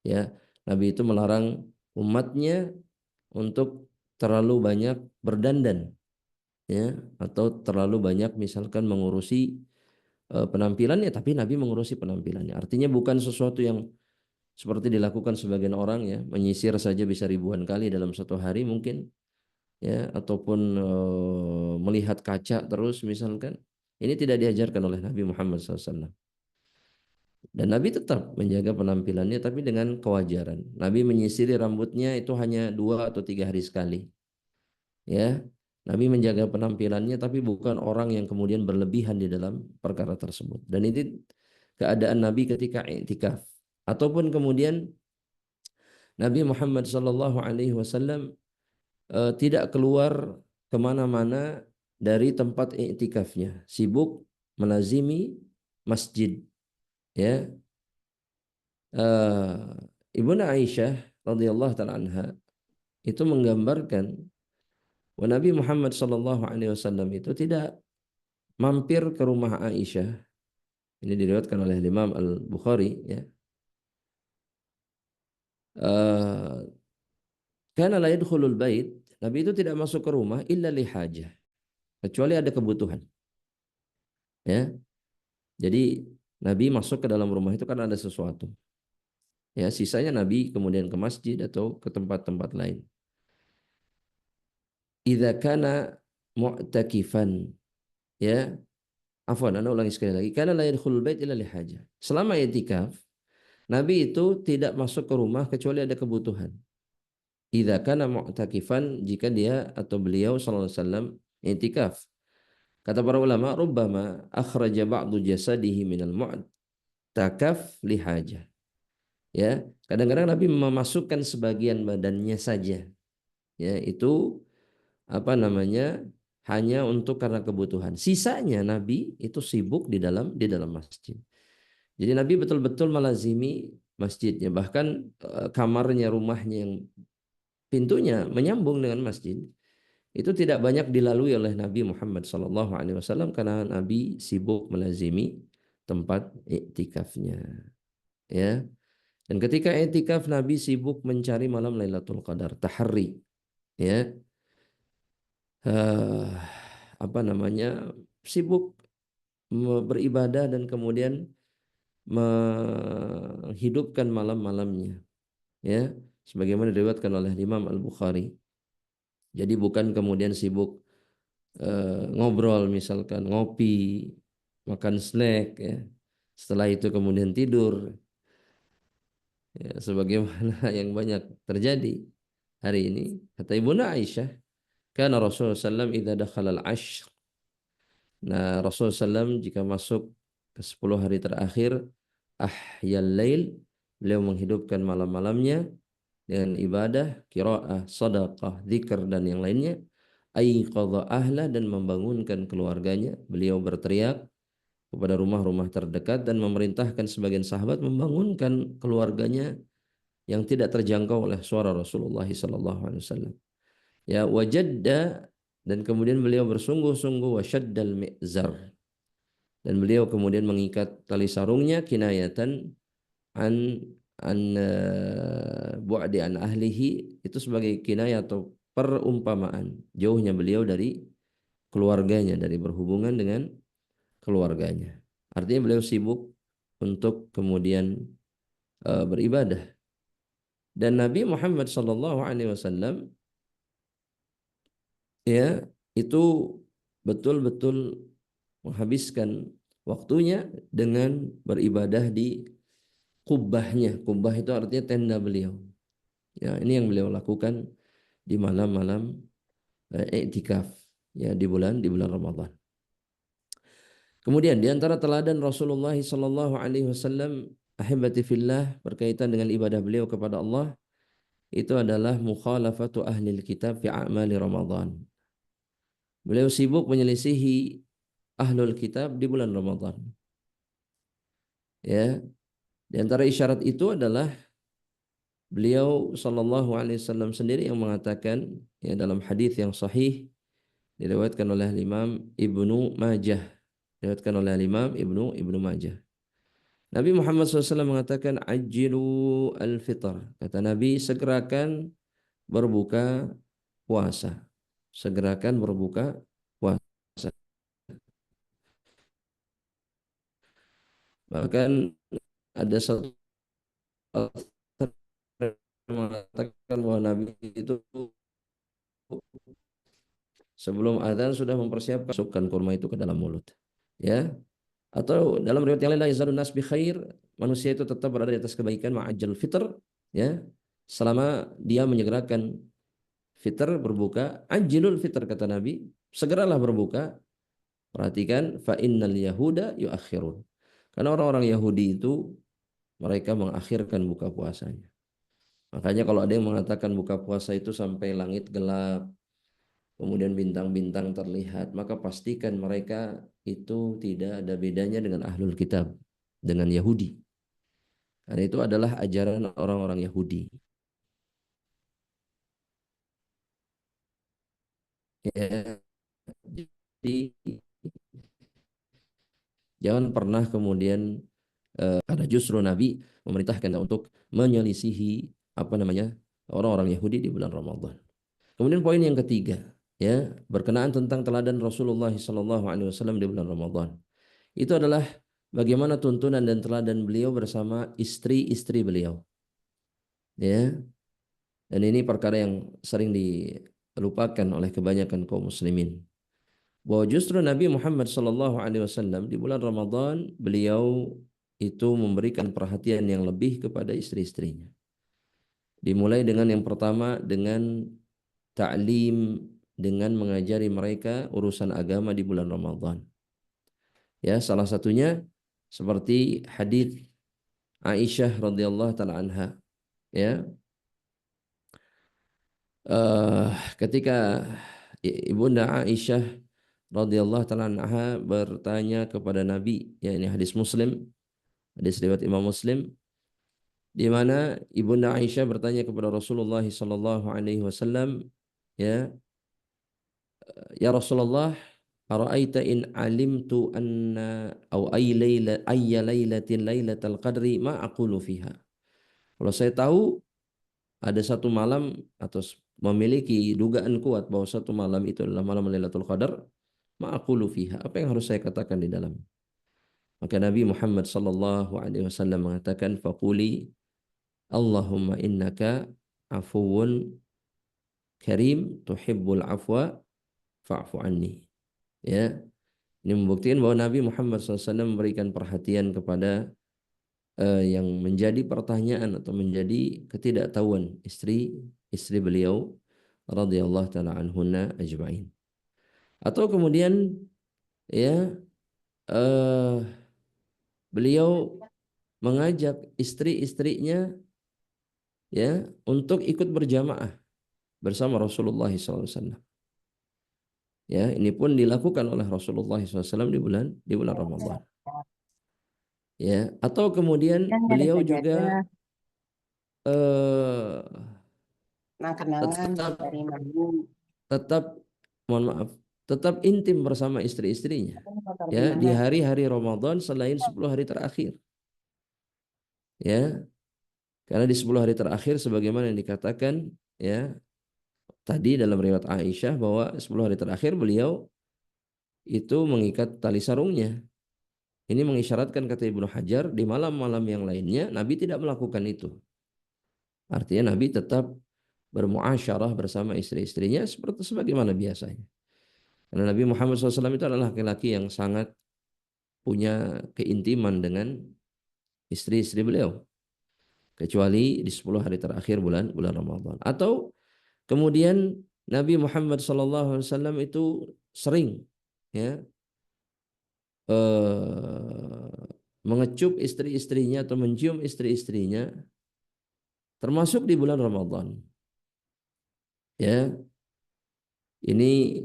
Ya, Nabi itu melarang umatnya untuk terlalu banyak berdandan, ya, atau terlalu banyak misalkan mengurusi penampilannya, tapi Nabi mengurusi penampilannya. Artinya bukan sesuatu yang seperti dilakukan sebagian orang, ya, menyisir saja bisa ribuan kali dalam satu hari mungkin, ya, ataupun melihat kaca terus misalkan. Ini tidak diajarkan oleh Nabi Muhammad SAW. Dan Nabi tetap menjaga penampilannya tapi dengan kewajaran. Nabi menyisiri rambutnya itu hanya 2 atau 3 hari sekali. Ya, Nabi menjaga penampilannya tapi bukan orang yang kemudian berlebihan di dalam perkara tersebut. Dan ini keadaan Nabi ketika i'tikaf. Ataupun kemudian Nabi Muhammad SAW tidak keluar kemana-mana dari tempat i'tikafnya, sibuk melazimi masjid. Ya, uh, Ibunda Aisyah radhiyallahu taala anha itu menggambarkan bahwa Nabi Muhammad SAW itu tidak mampir ke rumah Aisyah. Ini diriwayatkan oleh Imam Al Bukhari. Ya, karena la yadkhulul bait, Nabi itu tidak masuk ke rumah illa li hajah, kecuali ada kebutuhan. Ya, jadi Nabi masuk ke dalam rumah itu karena ada sesuatu. Ya, sisanya Nabi kemudian ke masjid atau ke tempat-tempat lain. Idza kana mu'takifan, ya, afwan, ana ulangi sekali lagi. Kana la yadkhulul bait illa li hajah. Selama i'tikaf, Nabi itu tidak masuk ke rumah kecuali ada kebutuhan. Idza kana mu'takifan, jika dia atau beliau sallallahu alaihi wasallam i'tikaf. Kata para ulama, rubbama akhraja ba'du jasadihi minal mu'takaf li hajah. Ya, kadang-kadang Nabi memasukkan sebagian badannya saja. Ya, itu apa namanya? Hanya untuk karena kebutuhan. Sisanya Nabi itu sibuk di dalam masjid. Jadi Nabi betul-betul melazimi masjidnya. Bahkan kamarnya, rumahnya yang pintunya menyambung dengan masjid itu tidak banyak dilalui oleh Nabi Muhammad SAW karena Nabi sibuk melazimi tempat iktikafnya. Ya. Dan ketika iktikaf Nabi sibuk mencari malam Lailatul Qadar, tahari. Ya. Uh, apa namanya? Sibuk beribadah dan kemudian menghidupkan malam-malamnya. Ya. Sebagaimana diriwayatkan oleh Imam Al Bukhari. Jadi bukan kemudian sibuk ngobrol, misalkan ngopi, makan snack, ya. Setelah itu kemudian tidur, ya, sebagaimana yang banyak terjadi hari ini. Kata Ibunda Aisyah, karena Rasulullah SAW idza dakhala al-ashr. Nah, Rasulullah SAW jika masuk ke 10 hari terakhir, ahyal lail, beliau menghidupkan malam-malamnya dengan ibadah, qiraah, sedekah, zikir dan yang lainnya. Aiqadha ahla, dan membangunkan keluarganya. Beliau berteriak kepada rumah-rumah terdekat dan memerintahkan sebagian sahabat membangunkan keluarganya yang tidak terjangkau oleh suara Rasulullah SAW. Ya, wajadda, dan kemudian beliau bersungguh-sungguh, wasyaddal mi'zar, dan beliau kemudian mengikat tali sarungnya, kinayatan an bu'di an ahlihi, itu sebagai kinayah atau perumpamaan jauhnya beliau dari keluarganya, dari berhubungan dengan keluarganya. Artinya beliau sibuk untuk kemudian beribadah. Dan Nabi Muhammad SAW, ya, itu betul-betul menghabiskan waktunya dengan beribadah di kubahnya. Kubah itu artinya tenda beliau. Ya, ini yang beliau lakukan di malam-malam iktikaf ya di bulan Ramadan. Kemudian di antara teladan Rasulullah sallallahu alaihi wasallam ahibati fillah berkaitan dengan ibadah beliau kepada Allah itu adalah mukhalafatu ahlil kitab fi a'mali Ramadan. Beliau sibuk menyelisihi ahlul kitab di bulan Ramadan. Ya, di antara isyarat itu adalah beliau sallallahu alaihi wasallam sendiri yang mengatakan ya dalam hadis yang sahih diriwayatkan oleh Imam Ibnu Majah. Diriwayatkan oleh Imam Ibnu Majah. Nabi Muhammad SAW mengatakan ajilu al-fitr. Kata Nabi, segerakan berbuka puasa. Segerakan berbuka puasa. Bahkan ada satu yang mengatakan bahwa Nabi itu sebelum adzan sudah mempersiapkan masukkan kurma itu ke dalam mulut. Ya. Atau dalam riwayat yang lain la yazalun nas bi khair, manusia itu tetap berada di atas kebaikan ma'ajjal fitr, ya. Selama dia menyegerakan fitr berbuka, ajilul fitr kata Nabi, segeralah berbuka. Perhatikan fa innal yahuda yuakhirun. Karena orang-orang Yahudi itu mereka mengakhirkan buka puasanya. Makanya kalau ada yang mengatakan buka puasa itu sampai langit gelap, kemudian bintang-bintang terlihat, maka pastikan mereka itu tidak ada bedanya dengan ahlul kitab, dengan Yahudi. Karena itu adalah ajaran orang-orang Yahudi. Ya, jadi jangan pernah kemudian karena justru Nabi memerintahkan kita untuk menyelisihi apa namanya orang-orang Yahudi di bulan Ramadan. Kemudian poin yang ketiga, ya berkenaan tentang teladan Rasulullah SAW di bulan Ramadan. Itu adalah bagaimana tuntunan dan teladan beliau bersama istri-istri beliau. Ya, dan ini perkara yang sering dilupakan oleh kebanyakan kaum muslimin. Bahwa justru Nabi Muhammad SAW di bulan Ramadan beliau itu memberikan perhatian yang lebih kepada istri-istrinya. Dimulai dengan yang pertama dengan ta'lim, dengan mengajari mereka urusan agama di bulan Ramadan. Ya, salah satunya seperti hadis Aisyah radhiyallahu taala anha, ya. Ketika Ibunda Aisyah radhiyallahu taala anha bertanya kepada Nabi, ya ini hadis Muslim, hadis riwayat Imam Muslim, di mana Ibunda Aisyah bertanya kepada Rasulullah sallallahu alaihi wasallam, ya, ya Rasulullah, ara'aita in alimtu anna au ayya lailatin lailatul qadri ma aqulu fiha. Kalau saya tahu ada satu malam atau memiliki dugaan kuat bahwa satu malam itu adalah malam Lailatul Qadar, ma'aqulu fiha. Apa yang harus saya katakan di dalam? Maka Nabi Muhammad sallallahu alaihi wasallam mengatakan faquli Allahumma innaka afuwun karim tuhibbul afwa fa'fu anni. Ya, ini membuktikan bahwa Nabi Muhammad SAW memberikan perhatian kepada yang menjadi pertanyaan atau menjadi ketidaktahuan istri beliau radhiyallahu taala anhunna ajma'in. Atau kemudian ya uh, beliau mengajak istri-istrinya ya untuk ikut berjamaah bersama Rasulullah SAW. Ya, ini pun dilakukan oleh Rasulullah SAW di bulan Ramadan. Ya, atau kemudian beliau juga uh, Nah, kenangan tetap dari Madu. tetap mohon maaf tetap intim bersama istri-istrinya Motor di ya di mana? hari-hari Ramadan selain 10 hari terakhir, ya, karena di 10 hari terakhir sebagaimana yang dikatakan ya tadi dalam riwayat Aisyah bahwa 10 hari terakhir beliau itu mengikat tali sarungnya. Ini mengisyaratkan kata Ibnu Hajar di malam-malam yang lainnya Nabi tidak melakukan itu. Artinya Nabi tetap bermuasyarah bersama istri-istrinya seperti sebagaimana biasanya. Karena Nabi Muhammad SAW itu adalah laki-laki yang sangat punya keintiman dengan istri-istri beliau. kecuali di 10 hari terakhir bulan Ramadan. Atau kemudian Nabi Muhammad SAW itu sering ya mengecup istri-istrinya atau mencium istri-istrinya termasuk di bulan Ramadan. Ya, ini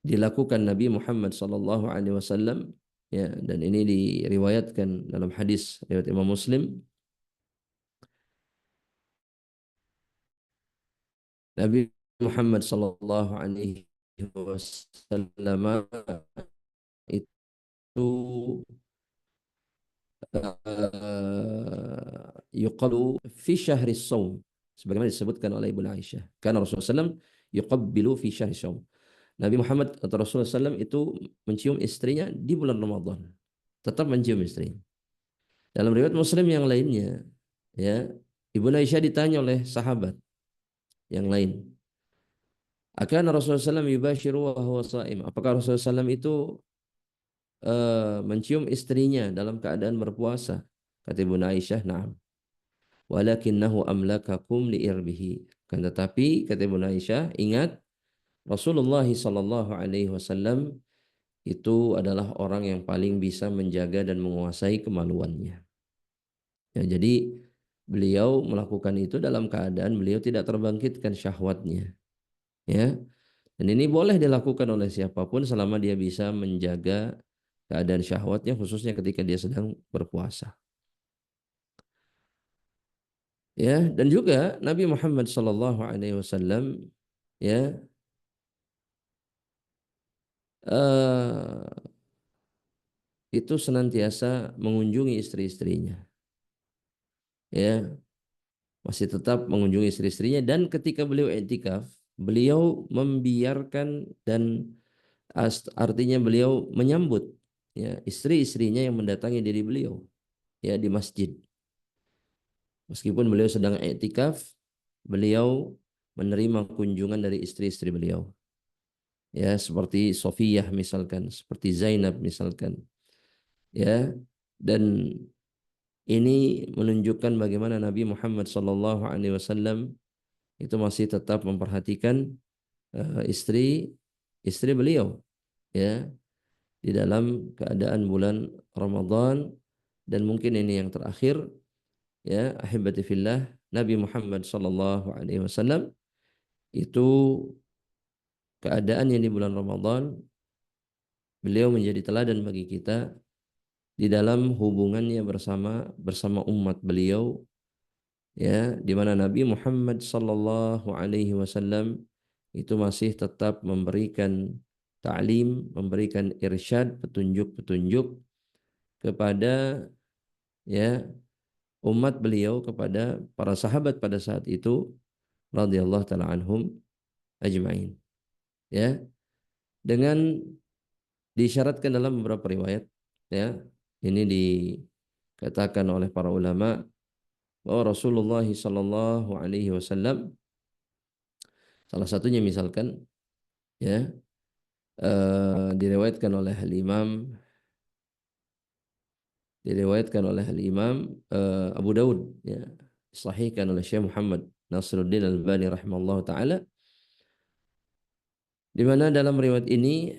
dilakukan Nabi Muhammad SAW ya, dan ini diriwayatkan dalam hadis riwayat Imam Muslim. Nabi Muhammad SAW itu yuqalu fi syahri shaum, sebagaimana disebutkan oleh Ibu Aisyah. Karena Rasulullah SAW yuqabbilu fi syahri shaum. Nabi Muhammad atau Rasulullah SAW itu mencium istrinya di bulan Ramadan. Tetap mencium istrinya. Dalam riwayat Muslim yang lainnya, ya, Ibu Aisyah ditanya oleh sahabat yang lain, akan Rasulullah SAW yubashiru wa huwa sha'im. Apakah Rasulullah SAW itu mencium istrinya dalam keadaan berpuasa? Kata Ibu Aisyah, "Na'am. Walakinnahu amlakakum li'irbihi." Kan tetapi kata Ibu Aisyah, ingat Rasulullah sallallahu alaihi wasallam itu adalah orang yang paling bisa menjaga dan menguasai kemaluannya. Ya, jadi beliau melakukan itu dalam keadaan beliau tidak terbangkitkan syahwatnya. Ya, dan ini boleh dilakukan oleh siapapun selama dia bisa menjaga keadaan syahwatnya, khususnya ketika dia sedang berpuasa. Ya, dan juga Nabi Muhammad sallallahu alaihi wasallam ya eh, itu senantiasa mengunjungi istri-istrinya. Ya, masih tetap mengunjungi istri-istrinya, dan ketika beliau i'tikaf, beliau membiarkan dan artinya beliau menyambut ya istri-istrinya yang mendatangi diri beliau ya di masjid. Meskipun beliau sedang i'tikaf, beliau menerima kunjungan dari istri-istri beliau. Ya, seperti Sofiyah misalkan, seperti Zainab misalkan. Ya, dan ini menunjukkan bagaimana Nabi Muhammad SAW itu masih tetap memperhatikan istri istri beliau ya di dalam keadaan bulan Ramadan. Dan mungkin ini yang terakhir ya ahibati fillah, Nabi Muhammad SAW itu keadaannya di bulan Ramadan, beliau menjadi teladan bagi kita di dalam hubungannya bersama umat beliau, ya, di mana Nabi Muhammad SAW itu masih tetap memberikan ta'lim, memberikan irsyad, petunjuk-petunjuk kepada ya umat beliau, kepada para sahabat pada saat itu radhiyallahu taala anhum ajmain. Ya, dengan disyaratkan dalam beberapa riwayat ya, ini dikatakan oleh para ulama bahwa Rasulullah sallallahu alaihi wasallam salah satunya misalkan ya diriwayatkan oleh Al-Imam Abu Daud ya, disahihkan oleh Syekh Muhammad Nasiruddin Al-Albani rahimallahu taala, di mana dalam riwayat ini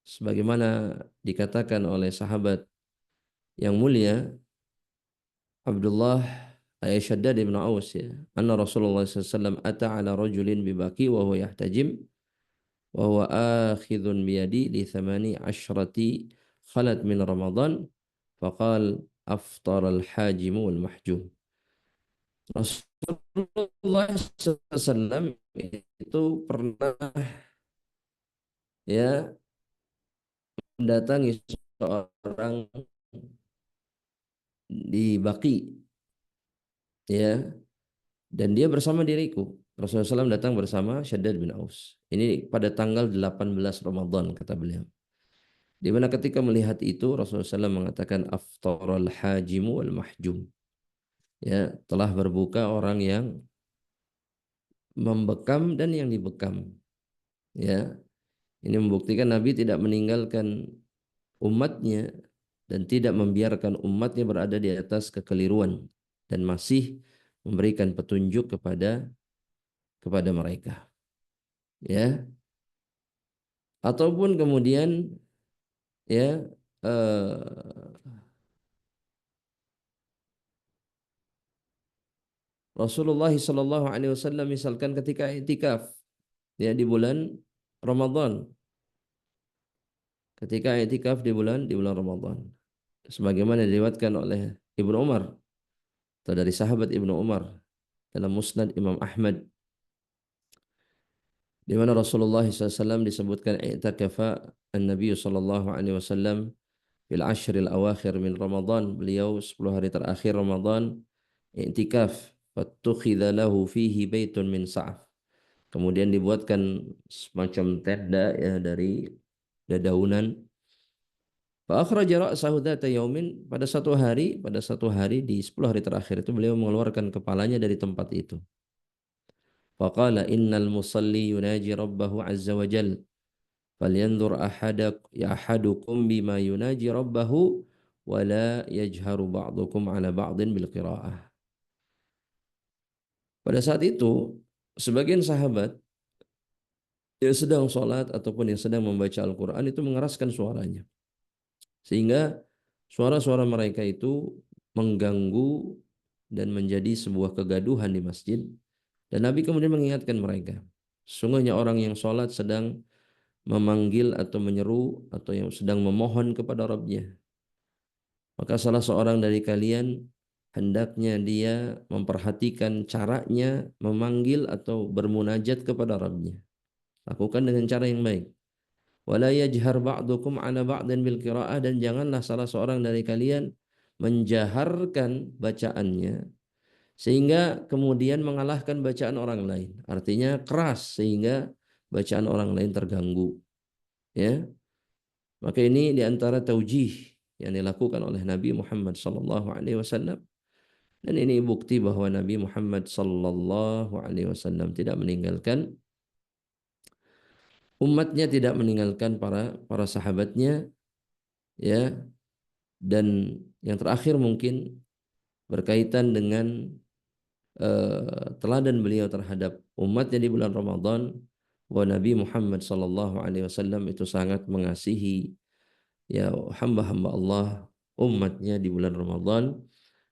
sebagaimana dikatakan oleh sahabat yang mulia Abdullah Shaddad ibn Aus ya, anna Rasulullah SAW ata ala rajulin bibaki wa huwa yahtajim wa huwa akhidhun biyadi li thamani asyrati khalat min Ramadan faqal aftar al-hajim wal mahjum. Rasulullah SAW itu pernah ya mendatangi seorang di Baki ya, dan dia bersama diriku. Rasulullah SAW datang bersama Syaddad bin Aus. Ini pada tanggal 18 Ramadan kata beliau. Di mana ketika melihat itu Rasulullah SAW mengatakan aftaral hajimu wal mahjum. Ya, telah berbuka orang yang membekam dan yang dibekam. Ya, ini membuktikan Nabi tidak meninggalkan umatnya dan tidak membiarkan umatnya berada di atas kekeliruan. dan masih memberikan petunjuk kepada mereka, ya. Ataupun kemudian, ya, Rasulullah Shallallahu Alaihi Wasallam misalkan ketika i'tikaf, ya, di bulan Ramadan, ketika i'tikaf di bulan Ramadan, sebagaimana diriwayatkan oleh Ibnu Umar atau dari sahabat Ibnu Umar dalam Musnad Imam Ahmad, di mana Rasulullah SAW disebutkan i'takafa an-Nabi sallallahu alaihi wasallam fil ashril awakhir min Ramadan, beliau 10 hari terakhir Ramadan i'tikaf, fattukhidha lahu fihi baitun min sa'af, kemudian dibuatkan semacam tenda, ya, dari dedaunan. Fa akhraja ra'sahu dzata yaumin, pada satu hari di 10 hari terakhir itu beliau mengeluarkan kepalanya dari tempat itu. Faqala innal musalli yunaji rabbahu azza wa jalla falyanzur ahadukum bima yunaji rabbahu wa la yajharu ba'dukum ala ba'din bil qiraah. Pada saat itu sebagian sahabat yang sedang sholat ataupun yang sedang membaca Al-Quran itu mengeraskan suaranya, sehingga suara-suara mereka itu mengganggu dan menjadi sebuah kegaduhan di masjid. Dan Nabi kemudian mengingatkan mereka, sesungguhnya orang yang sholat sedang memanggil atau menyeru atau yang sedang memohon kepada Rabbnya. Maka salah seorang dari kalian hendaknya dia memperhatikan caranya memanggil atau bermunajat kepada Rabbnya. Lakukan dengan cara yang baik. Wala yajhar ba'dukum ala ba'din bil qiraah, dan janganlah salah seorang dari kalian menjaharkan bacaannya sehingga kemudian mengalahkan bacaan orang lain. Artinya keras sehingga bacaan orang lain terganggu, ya. Maka ini diantara taujih yang dilakukan oleh Nabi Muhammad sallallahu alaihi wasallam, dan ini bukti bahwa Nabi Muhammad sallallahu alaihi wasallam tidak meninggalkan umatnya, tidak meninggalkan para sahabatnya, ya. Dan yang terakhir mungkin berkaitan dengan teladan beliau terhadap umatnya di bulan Ramadan, bahwa Nabi Muhammad sallallahu alaihi wasallam itu sangat mengasihi, ya, hamba-hamba Allah, umatnya di bulan Ramadan.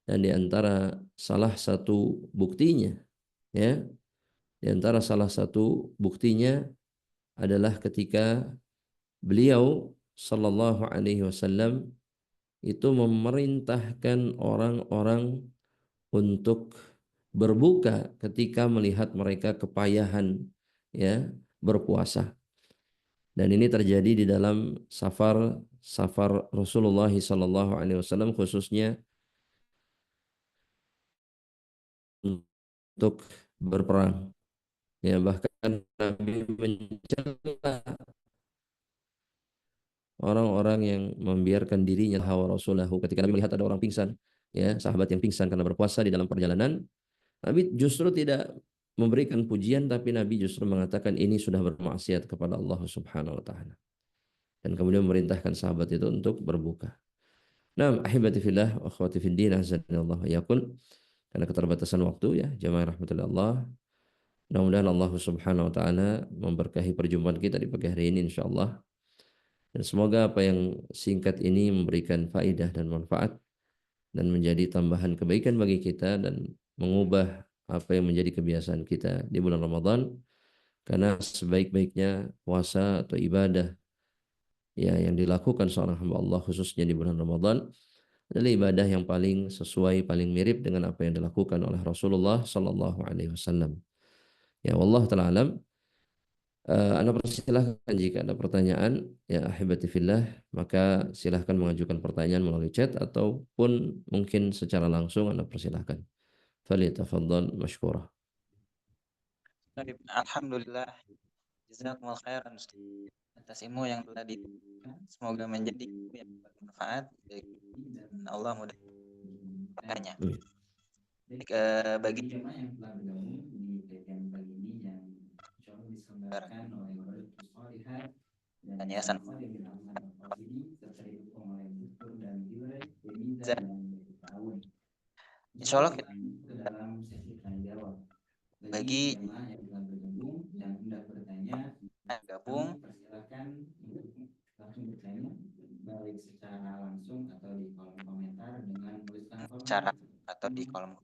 Dan di antara salah satu buktinya, ya, di antara salah satu buktinya adalah ketika beliau sallallahu alaihi wasallam itu memerintahkan orang-orang untuk berbuka ketika melihat mereka kepayahan, ya, berpuasa. Dan ini terjadi di dalam safar Rasulullah sallallahu alaihi wasallam, khususnya untuk berperang. Ya, bahkan Nabi mencela orang-orang yang membiarkan dirinya hawa rasulahu. Ketika Nabi melihat ada orang pingsan, ya, sahabat yang pingsan karena berpuasa di dalam perjalanan, Nabi justru tidak memberikan pujian, tapi Nabi justru mengatakan ini sudah bermaksiat kepada Allah Subhanahu wa taala. Dan kemudian memerintahkan sahabat itu untuk berbuka. Nah, ahibati fillah wa akhwati fid din, azanillahu wa iyyakum. Karena keterbatasan waktu, ya, jamaah rahmatullah Allah. Mudah-mudahan Allah Subhanahu wa taala memberkahi perjumpaan kita di pagi hari ini insyaallah. Dan semoga apa yang singkat ini memberikan faidah dan manfaat dan menjadi tambahan kebaikan bagi kita dan mengubah apa yang menjadi kebiasaan kita di bulan Ramadan. Karena sebaik-baiknya puasa atau ibadah, ya, yang dilakukan seorang hamba Allah khususnya di bulan Ramadan adalah ibadah yang paling sesuai, paling mirip dengan apa yang dilakukan oleh Rasulullah sallallahu alaihi wasallam. Ya, wallahu taala alam. Anda persilahkan jika ada pertanyaan, ya ahibati fillah, maka silahkan mengajukan pertanyaan melalui chat ataupun mungkin secara langsung Anda persilahkan. Falyatafaddal mashkura. Baik, alhamdulillah, jazakumullah khairan Ustaz, atas ilmu yang telah diberikan. Semoga menjadi ilmu yang bermanfaat dan Allah mudah menyertainya. Baik, bagi jemaah yang telah bergabung di kajian pagi ini yang insyaallah diselenggarakan oleh Madrasatul Shalihat dan Yayasan ini serta didukung oleh Direktur dan Direktur dan Tahun. Insya Allah kita bagi gabung cara atau di kolom.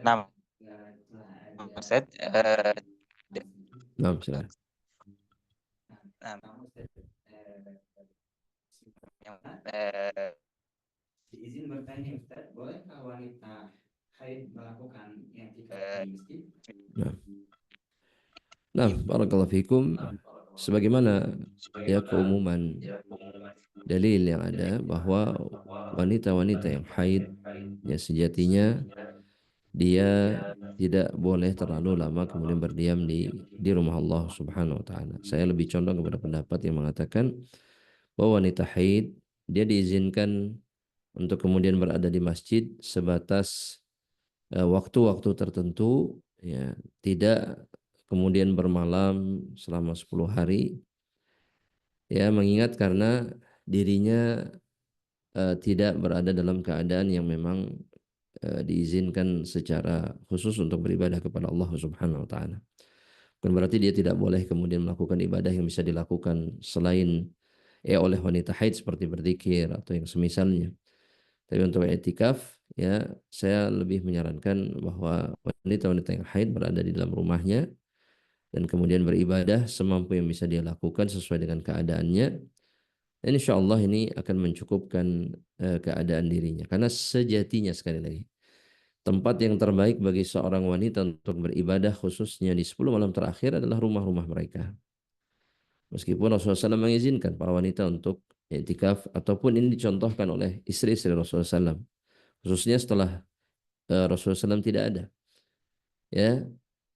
Nah, Ustaz, Nah, silakan. nah, yang, Izin bertanya Ustaz, bolehkah wanita haid melakukan i'tikaf di masjid? Nah, barakallahu fikum. Sebagaimana ya keumuman dalil yang ada bahwa wanita-wanita yang haid ya sejatinya dia tidak boleh terlalu lama kemudian berdiam di rumah Allah Subhanahu wa taala. Saya lebih condong kepada pendapat yang mengatakan bahwa wanita haid dia diizinkan untuk kemudian berada di masjid sebatas waktu-waktu tertentu, ya, tidak kemudian bermalam selama 10 hari, ya, mengingat karena dirinya tidak berada dalam keadaan yang memang diizinkan secara khusus untuk beribadah kepada Allah Subhanahu wa taala. Bukan berarti dia tidak boleh kemudian melakukan ibadah yang bisa dilakukan selain oleh wanita haid seperti berzikir atau yang semisalnya. Tapi untuk i'tikaf, ya, saya lebih menyarankan bahwa wanita-wanita yang haid berada di dalam rumahnya dan kemudian beribadah semampu yang bisa dia lakukan sesuai dengan keadaannya. Dan insya Allah ini akan mencukupkan keadaan dirinya. Karena sejatinya sekali lagi, tempat yang terbaik bagi seorang wanita untuk beribadah khususnya di 10 malam terakhir adalah rumah-rumah mereka. Meskipun Rasulullah SAW mengizinkan para wanita untuk i'tikaf, ataupun ini dicontohkan oleh istri-istri Rasulullah SAW, khususnya setelah Rasulullah SAW tidak ada, ya,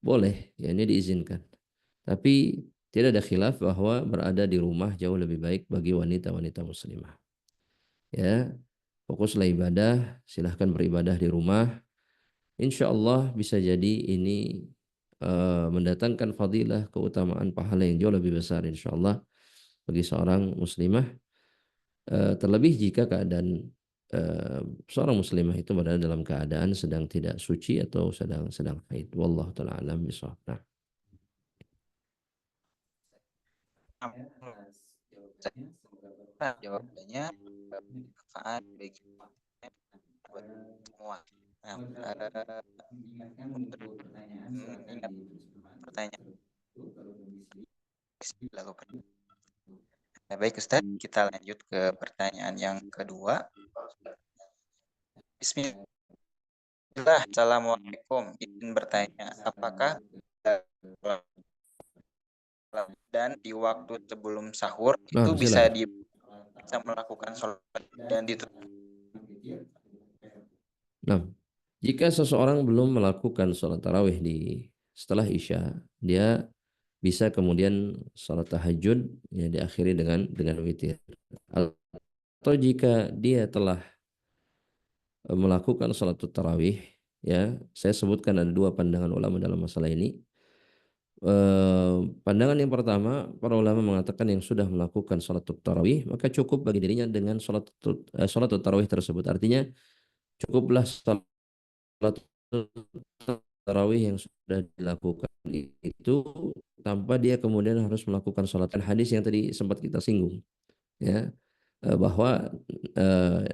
boleh, ya, ini diizinkan. Tapi tidak ada khilaf bahwa berada di rumah jauh lebih baik bagi wanita-wanita muslimah. Ya, fokuslah ibadah, silahkan beribadah di rumah. Insya Allah bisa jadi ini mendatangkan fadilah, keutamaan, pahala yang jauh lebih besar insya Allah bagi seorang muslimah. Terlebih jika keadaan seorang muslimah itu berada dalam keadaan sedang tidak suci atau sedang haid. Wallahu taala alam bishawab. Nah. Jawabannya manfaat bagi semua. Nah, ingat pertanyaan dilakukan. Nah, baik Ustaz, kita lanjut ke pertanyaan yang kedua. Bismillah, Assalamualaikum. Izin bertanya, apakah dan di waktu sebelum sahur itu bisa melakukan sholat dan ditutup? Nah, jika seseorang belum melakukan sholat tarawih setelah isya, dia bisa kemudian sholat tahajud, ya, diakhiri dengan witir. Atau jika dia telah melakukan sholat tarawih, ya, saya sebutkan ada dua pandangan ulama dalam masalah ini. Pandangan yang pertama, para ulama mengatakan yang sudah melakukan sholat tarawih maka cukup bagi dirinya dengan sholat tarawih tersebut. Artinya cukuplah sholat tarawih yang sudah dilakukan itu tanpa dia kemudian harus melakukan sholat. Hadis yang tadi sempat kita singgung, ya, bahwa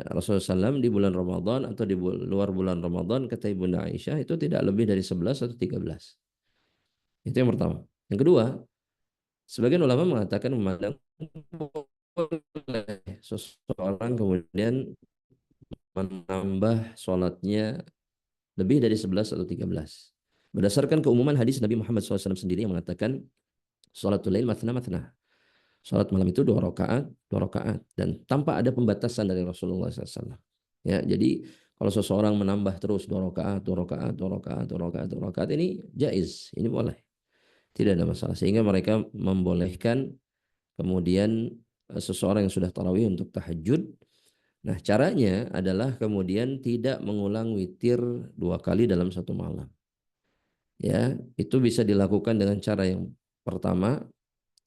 Rasulullah SAW di bulan Ramadan atau di luar bulan Ramadan, kata Ibunda Aisyah, itu tidak lebih dari 11 atau 13. Itu yang pertama. Yang kedua, sebagian ulama mengatakan memandang boleh seseorang kemudian menambah sholatnya lebih dari 11 atau 13. Berdasarkan keumuman hadis Nabi Muhammad SAW sendiri yang mengatakan sholatul lail mathna mathna. Sholat malam itu 2 rakaat, 2 rakaat, dan tanpa ada pembatasan dari Rasulullah SAW. Ya, jadi kalau seseorang menambah terus 2 rakaat, 2 rakaat, 2 rakaat, 2 rakaat, 2 rakaat, ini jaiz, ini boleh. Tidak ada masalah. Sehingga mereka membolehkan kemudian seseorang yang sudah tarawih untuk tahajud. Nah, caranya adalah kemudian tidak mengulang witir 2 kali dalam satu malam. Ya, itu bisa dilakukan dengan cara yang pertama,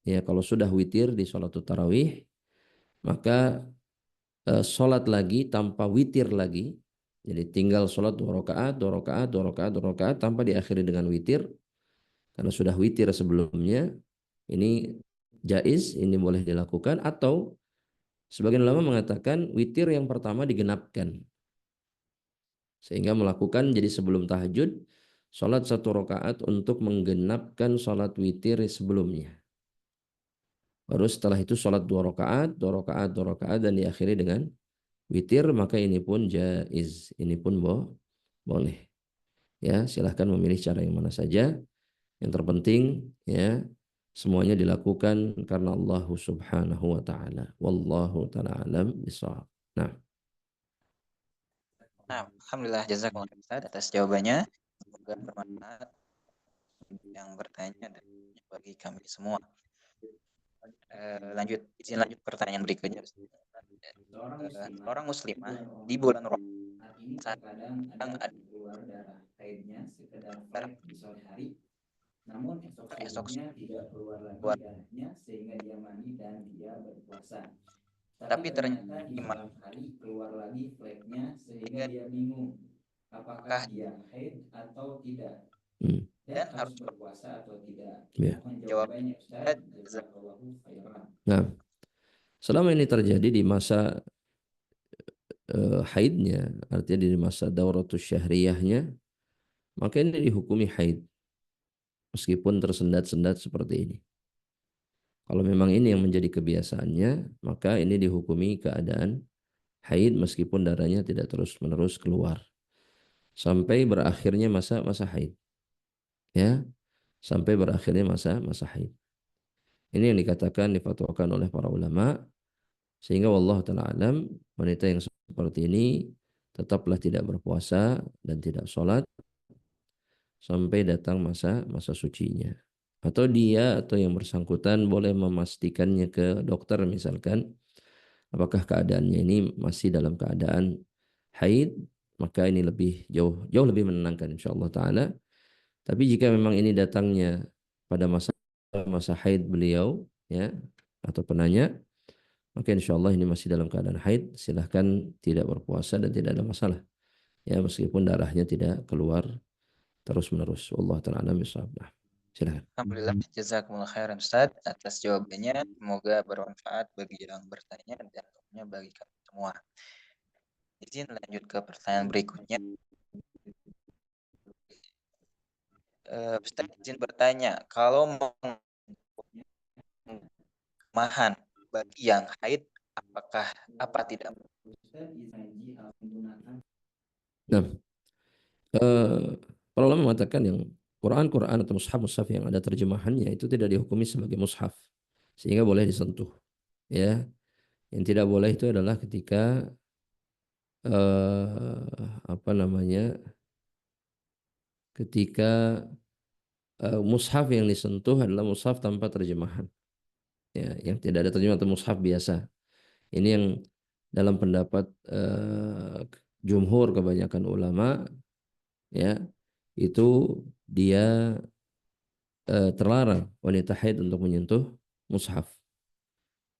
ya kalau sudah witir di sholat tarawih, maka sholat lagi tanpa witir lagi. Jadi tinggal sholat 2 rakaat, 2 rakaat, 2 rakaat, 2 rakaat tanpa diakhiri dengan witir. Karena sudah witir sebelumnya, ini jaiz, ini boleh dilakukan. Atau sebagian ulama mengatakan witir yang pertama digenapkan. Sehingga melakukan jadi sebelum tahajud, sholat 1 rakaat untuk menggenapkan sholat witir sebelumnya. Baru setelah itu sholat 2 rakaat, 2 rakaat, 2 rakaat dan diakhiri dengan witir, maka ini pun jaiz, ini pun boleh. Ya, silahkan memilih cara yang mana saja. Yang terpenting ya semuanya dilakukan karena Allah Subhanahu wa taala. Wallahu taala alam bishawab. Nah, Nah, alhamdulillah jazakumullah Ustaz atas jawabannya. Semoga bermanfaat yang bertanya dan bagi kami semua. Izin lanjut pertanyaan berikutnya. Seorang muslimah di bulan Ramadan Saat ini terkadang ada keluar darah haidnya sekedar flek di sore hari, namun esok subuhnya tidak keluar lagi darahnya sehingga dia mandi dan dia berpuasa. Tapi ternyata di malam hari keluar lagi fleknya sehingga dia bingung apakah dia haid atau tidak dan harus berpuasa atau tidak. Mohon jawabannya Ustaz. Jazakallahu khairan. Nah, selama ini terjadi di masa haidnya, artinya di masa dauratus syahriyahnya, maka ini dihukumi haid meskipun tersendat-sendat seperti ini. Kalau memang ini yang menjadi kebiasaannya, maka ini dihukumi keadaan haid meskipun darahnya tidak terus-menerus keluar sampai berakhirnya masa haid. Ya, sampai berakhirnya masa haid. Ini yang dikatakan, difatwakan oleh para ulama, sehingga wallahu ta'ala alam, wanita yang seperti ini tetaplah tidak berpuasa dan tidak sholat sampai datang masa sucinya. Atau dia atau yang bersangkutan boleh memastikannya ke dokter misalkan, apakah keadaannya ini masih dalam keadaan haid, maka ini jauh lebih menenangkan insyaallah ta'ala. Tapi jika memang ini datangnya pada masa haid beliau, ya, atau penanya, maka insyaallah ini masih dalam keadaan haid, silahkan tidak berpuasa dan tidak ada masalah. Ya, meskipun darahnya tidak keluar terus-menerus. Wallahu ta'ala a'lam bishawab. Silakan. Alhamdulillah jazakumullah khairan Ustaz atas jawabannya. Semoga bermanfaat bagi yang bertanya dan tentunya bagi kami semua. Izin lanjut ke pertanyaan berikutnya. Ustaz izin bertanya, kalau kemahan bagi yang haid, apakah tidak? Nah, para ulama mengatakan yang Quran atau mushaf yang ada terjemahannya itu tidak dihukumi sebagai mushaf, sehingga boleh disentuh. Ya, yang tidak boleh itu adalah ketika ketika mushaf yang disentuh adalah mushaf tanpa terjemahan, ya, yang tidak ada terjemahan atau mushaf biasa. Ini yang dalam pendapat jumhur kebanyakan ulama, ya, itu dia terlarang wanita haid untuk menyentuh mushaf.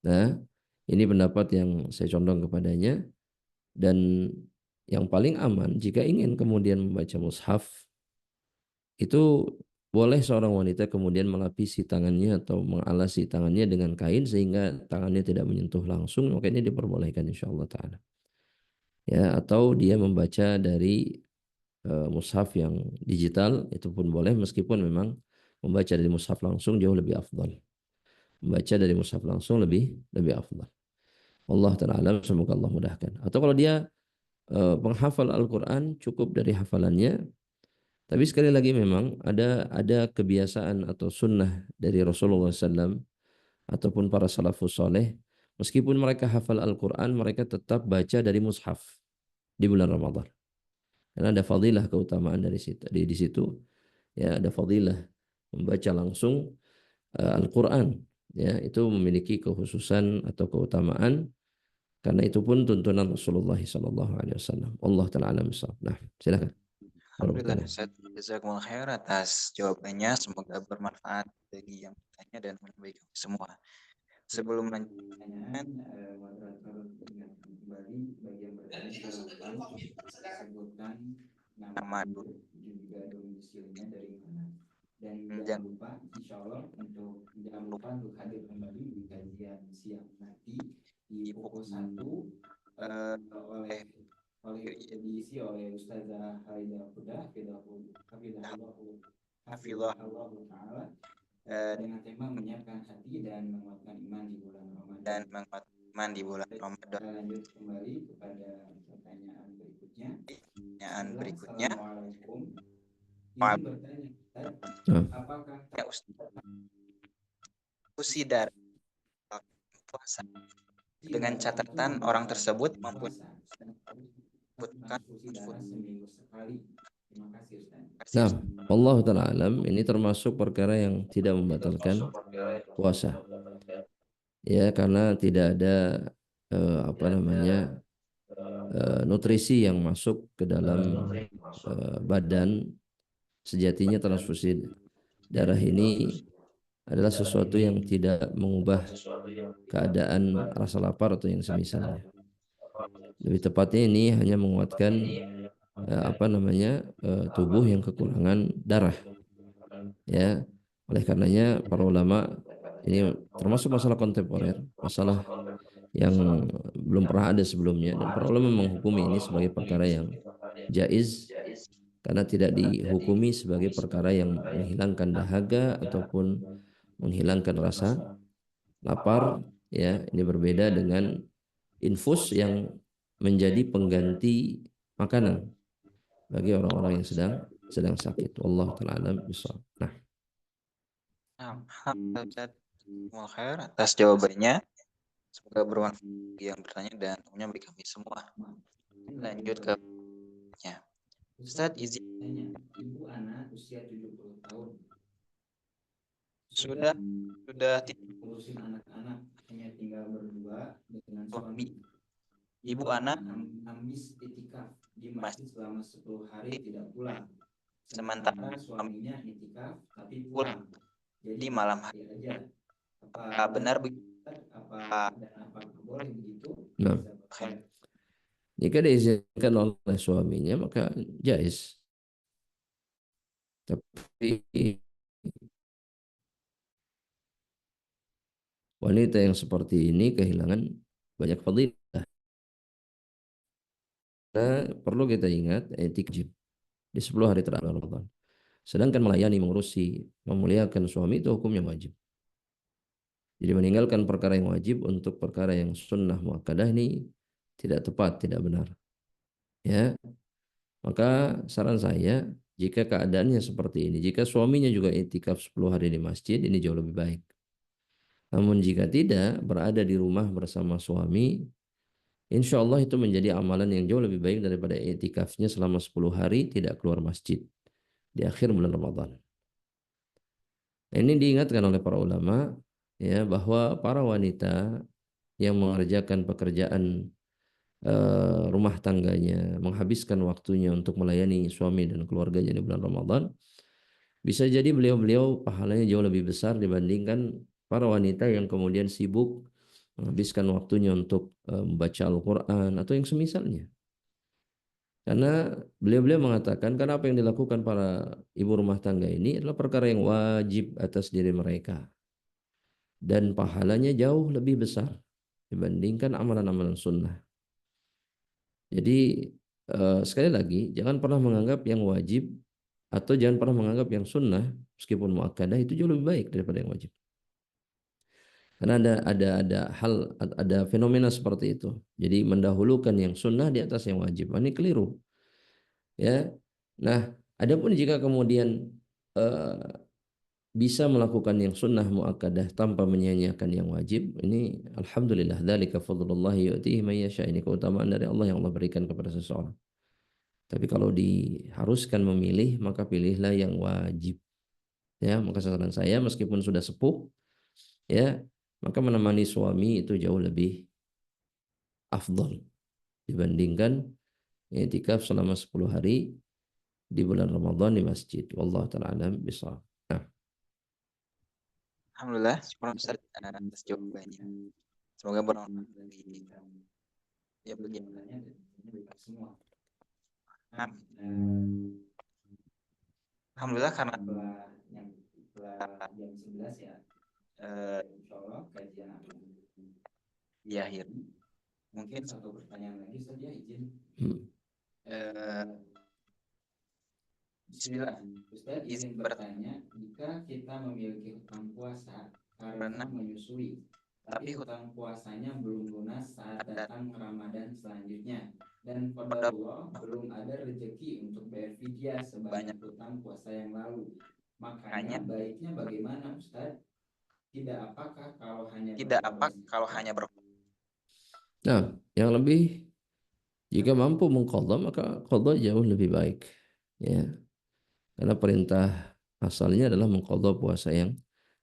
Nah, ini pendapat yang saya condong kepadanya, dan yang paling aman jika ingin kemudian membaca mushaf itu boleh seorang wanita kemudian melapisi tangannya atau mengalasi tangannya dengan kain sehingga tangannya tidak menyentuh langsung, maka ini diperbolehkan insyaallah ta'ala. Ya, atau dia membaca dari mushaf yang digital, itu pun boleh, meskipun memang membaca dari mushaf langsung jauh lebih afdal. Membaca dari mushaf langsung lebih afdal. Allah ta'ala alam, semoga Allah mudahkan. Atau kalau dia penghafal Al-Quran, cukup dari hafalannya. Tapi sekali lagi memang ada kebiasaan atau sunnah dari Rasulullah SAW ataupun para salafus soleh, meskipun mereka hafal Al-Quran, mereka tetap baca dari mushaf di bulan Ramadan. Karena ada fadilah keutamaan dari situ, di situ, ya, ada fadilah membaca langsung Al-Quran, ya, itu memiliki kekhususan atau keutamaan. Karena itu pun tuntunan Rasulullah SAW. Allah ta'ala alam bishawab. Nah, silakan. Alhamdulillah Ustaz jazakumullah khair atas jawabannya. Semoga bermanfaat bagi yang bertanya dan bagi kami semua. Sebelum Pertanyaan, moderator ingatkan kembali bagi yang bertanya silakan sebutkan nama dulu, juga domisilinya dari mana. Dan jangan lupa, insya Allah jangan lupa untuk hadir kembali di kajian siang nanti di pukul 1 diisi oleh Ustazah Halidah Huda Hafizahullah Ta'ala dengan tema menyiapkan hati dan menguatkan iman di bulan Ramadan. Kita lanjut kembali kepada pertanyaan berikutnya. Assalamualaikum. Izin bertanya, Ustaz, apakah usi dari puasa dengan catatan orang tersebut membutuhkan seminggu sekali? Terima kasih, Ustaz. Nah, Allah Ta'ala alam, ini termasuk perkara yang tidak membatalkan puasa. Ya, karena tidak ada nutrisi yang masuk ke dalam badan. Sejatinya transfusi darah ini adalah sesuatu yang tidak mengubah keadaan rasa lapar atau yang semisalnya. Lebih tepatnya ini hanya menguatkan tubuh yang kekurangan darah. Ya, oleh karenanya para ulama, ini termasuk masalah kontemporer, masalah yang belum pernah ada sebelumnya, dan para ulama menghukumi ini sebagai perkara yang jaiz karena tidak dihukumi sebagai perkara yang menghilangkan dahaga ataupun menghilangkan rasa lapar. Ya, ini berbeda dengan infus yang menjadi pengganti makanan bagi orang-orang yang sedang sakit. Wallahu ta'ala alam bishawab. Alhamdulillah atas jawabannya. Semoga bermanfaat bagi yang bertanya dan tentunya bagi kami semua. Lanjut ke pertanyaannya. Ustaz, izin Ibu anak usia 70 tahun. sudah ngurusin anak-anak, hanya tinggal berdua dengan suami. Ibu anak ambis itikaf di masjid selama 10 hari tidak pulang. sementara suaminya itikaf tapi pulang. Jadi malam hari aja. Apa benar begitu? Apakah boleh begitu? Nah, jika diizinkan oleh suaminya maka jais. Tapi wanita yang seperti ini kehilangan banyak fadilah. Nah, perlu kita ingat itikaf di 10 hari terakhir Ramadan. Sedangkan melayani, mengurusi, memuliakan suami itu hukumnya wajib. Jadi meninggalkan perkara yang wajib untuk perkara yang sunnah muakkadah ini tidak tepat, tidak benar. Ya, maka saran saya, jika keadaannya seperti ini, jika suaminya juga itikaf 10 hari di masjid, ini jauh lebih baik. Namun jika tidak, berada di rumah bersama suami, insya Allah itu menjadi amalan yang jauh lebih baik daripada itikafnya selama 10 hari tidak keluar masjid di akhir bulan Ramadan. Ini diingatkan oleh para ulama, ya, bahwa para wanita yang mengerjakan pekerjaan rumah tangganya, menghabiskan waktunya untuk melayani suami dan keluarganya di bulan Ramadan, bisa jadi beliau-beliau pahalanya jauh lebih besar dibandingkan para wanita yang kemudian sibuk menghabiskan waktunya untuk membaca Al-Quran atau yang semisalnya. Karena beliau-beliau mengatakan, karena apa yang dilakukan para ibu rumah tangga ini adalah perkara yang wajib atas diri mereka. Dan pahalanya jauh lebih besar dibandingkan amalan-amalan sunnah. Jadi sekali lagi, jangan pernah menganggap yang wajib atau jangan pernah menganggap yang sunnah meskipun muakkadah itu jauh lebih baik daripada yang wajib. Karena ada fenomena seperti itu. Jadi mendahulukan yang sunnah di atas yang wajib. Ini keliru. Ya. Nah, adapun jika kemudian bisa melakukan yang sunnah muakkadah tanpa menyia-nyiakan yang wajib, ini alhamdulillah, dzalika fadlullah yu'tihi man yasha. Ini keutamaan dari Allah yang Allah berikan kepada seseorang. Tapi kalau diharuskan memilih, maka pilihlah yang wajib. Ya, maka saran saya meskipun sudah sepuh, ya, maka menemani suami itu jauh lebih afdal dibandingkan i'tikaf selama 10 hari di bulan Ramadan di masjid. Wallahu ta'ala alam bishawab. Alhamdulillah, syukur Ustaz atas jawabannya. Semoga bermanfaat bagi ya bagi semua. Alhamdulillah karena setelah jam 11 ya, insya Allah kajian akan di akhir mungkin satu pertanyaan lagi Ustaz ya, izin. Bismillah. Ustaz izin bertanya, jika kita memiliki hutang puasa karena menyusui, tapi hutang puasanya belum lunas saat datang Ramadan selanjutnya, dan qadarullah belum ada rezeki untuk bayar fidyah sebanyak hutang puasa yang lalu, makanya baiknya bagaimana Ustaz? Tidak apakah kalau hanya Nah, yang lebih jika mampu mengqadha maka qadha jauh lebih baik. Ya. Karena perintah asalnya adalah mengqadha puasa yang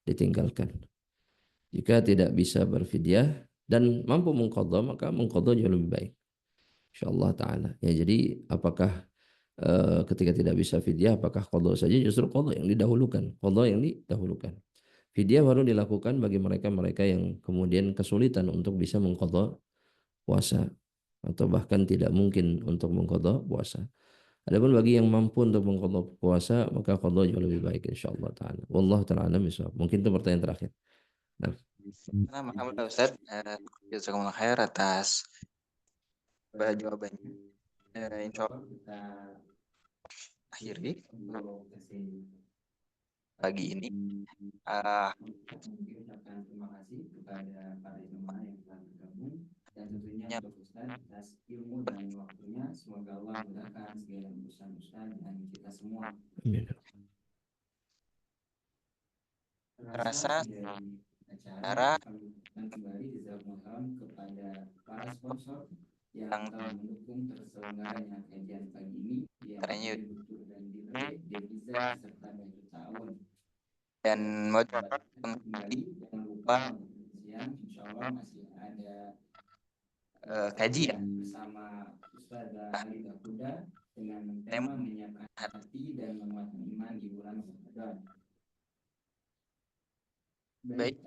ditinggalkan. Jika tidak bisa berfidyah dan mampu mengqadha maka mengqadha jauh lebih baik. Insyaallah taala. Ya, jadi apakah ketika tidak bisa fidyah apakah qadha saja? Justru qadha yang didahulukan, qadha yang didahulukan. Fidyah baru dilakukan bagi mereka-mereka yang kemudian kesulitan untuk bisa mengqadha puasa atau bahkan tidak mungkin untuk mengqadha puasa. Adapun bagi yang mampu untuk mengqadha puasa maka qadha jauh lebih baik insyaallah taala. Wallahu taala alam bisawab. Mungkin itu pertanyaan terakhir. Nah, alhamdulillah Ustaz, jazakumullah khair atas jawabannya. Insya Allah kita akhiri pagi ini. Ucapkan terima kasih kepada para jemaah yang telah bergabung dan tentunya untuk Ustaz atas ilmu dan waktunya. Semoga Allah mudahkan segala urusan Ustaz dan kita semua. amin. Rasa dari acara kembali jazakumullah kepada para sponsor yang telah mendukung terselenggaranya kajian pagi ini, Caranya Direktur dan Dirjen Devisa serta Baitul Ta'awun. dan mau Kembali jangan lupa siang insya Allah masih ada kaji ya bersama Ustazah Halida Kuda dengan tema menyiapkan hati dan menguatkan iman di bulan Ramadan. Baik,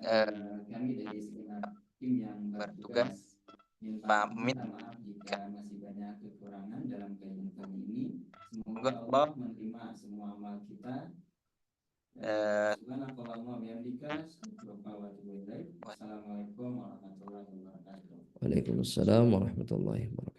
kami dari segenap tim yang bertugas minta maaf jika masih banyak kekurangan dalam kajian kali ini. Semoga Allah menerima semua amal kita. Subhanakallahumma wa bihamdika astaghfiruka wa atubu ilaik. Wassalamualaikum warahmatullahi wabarakatuh. Waalaikumsalam warahmatullahi wabarakatuh.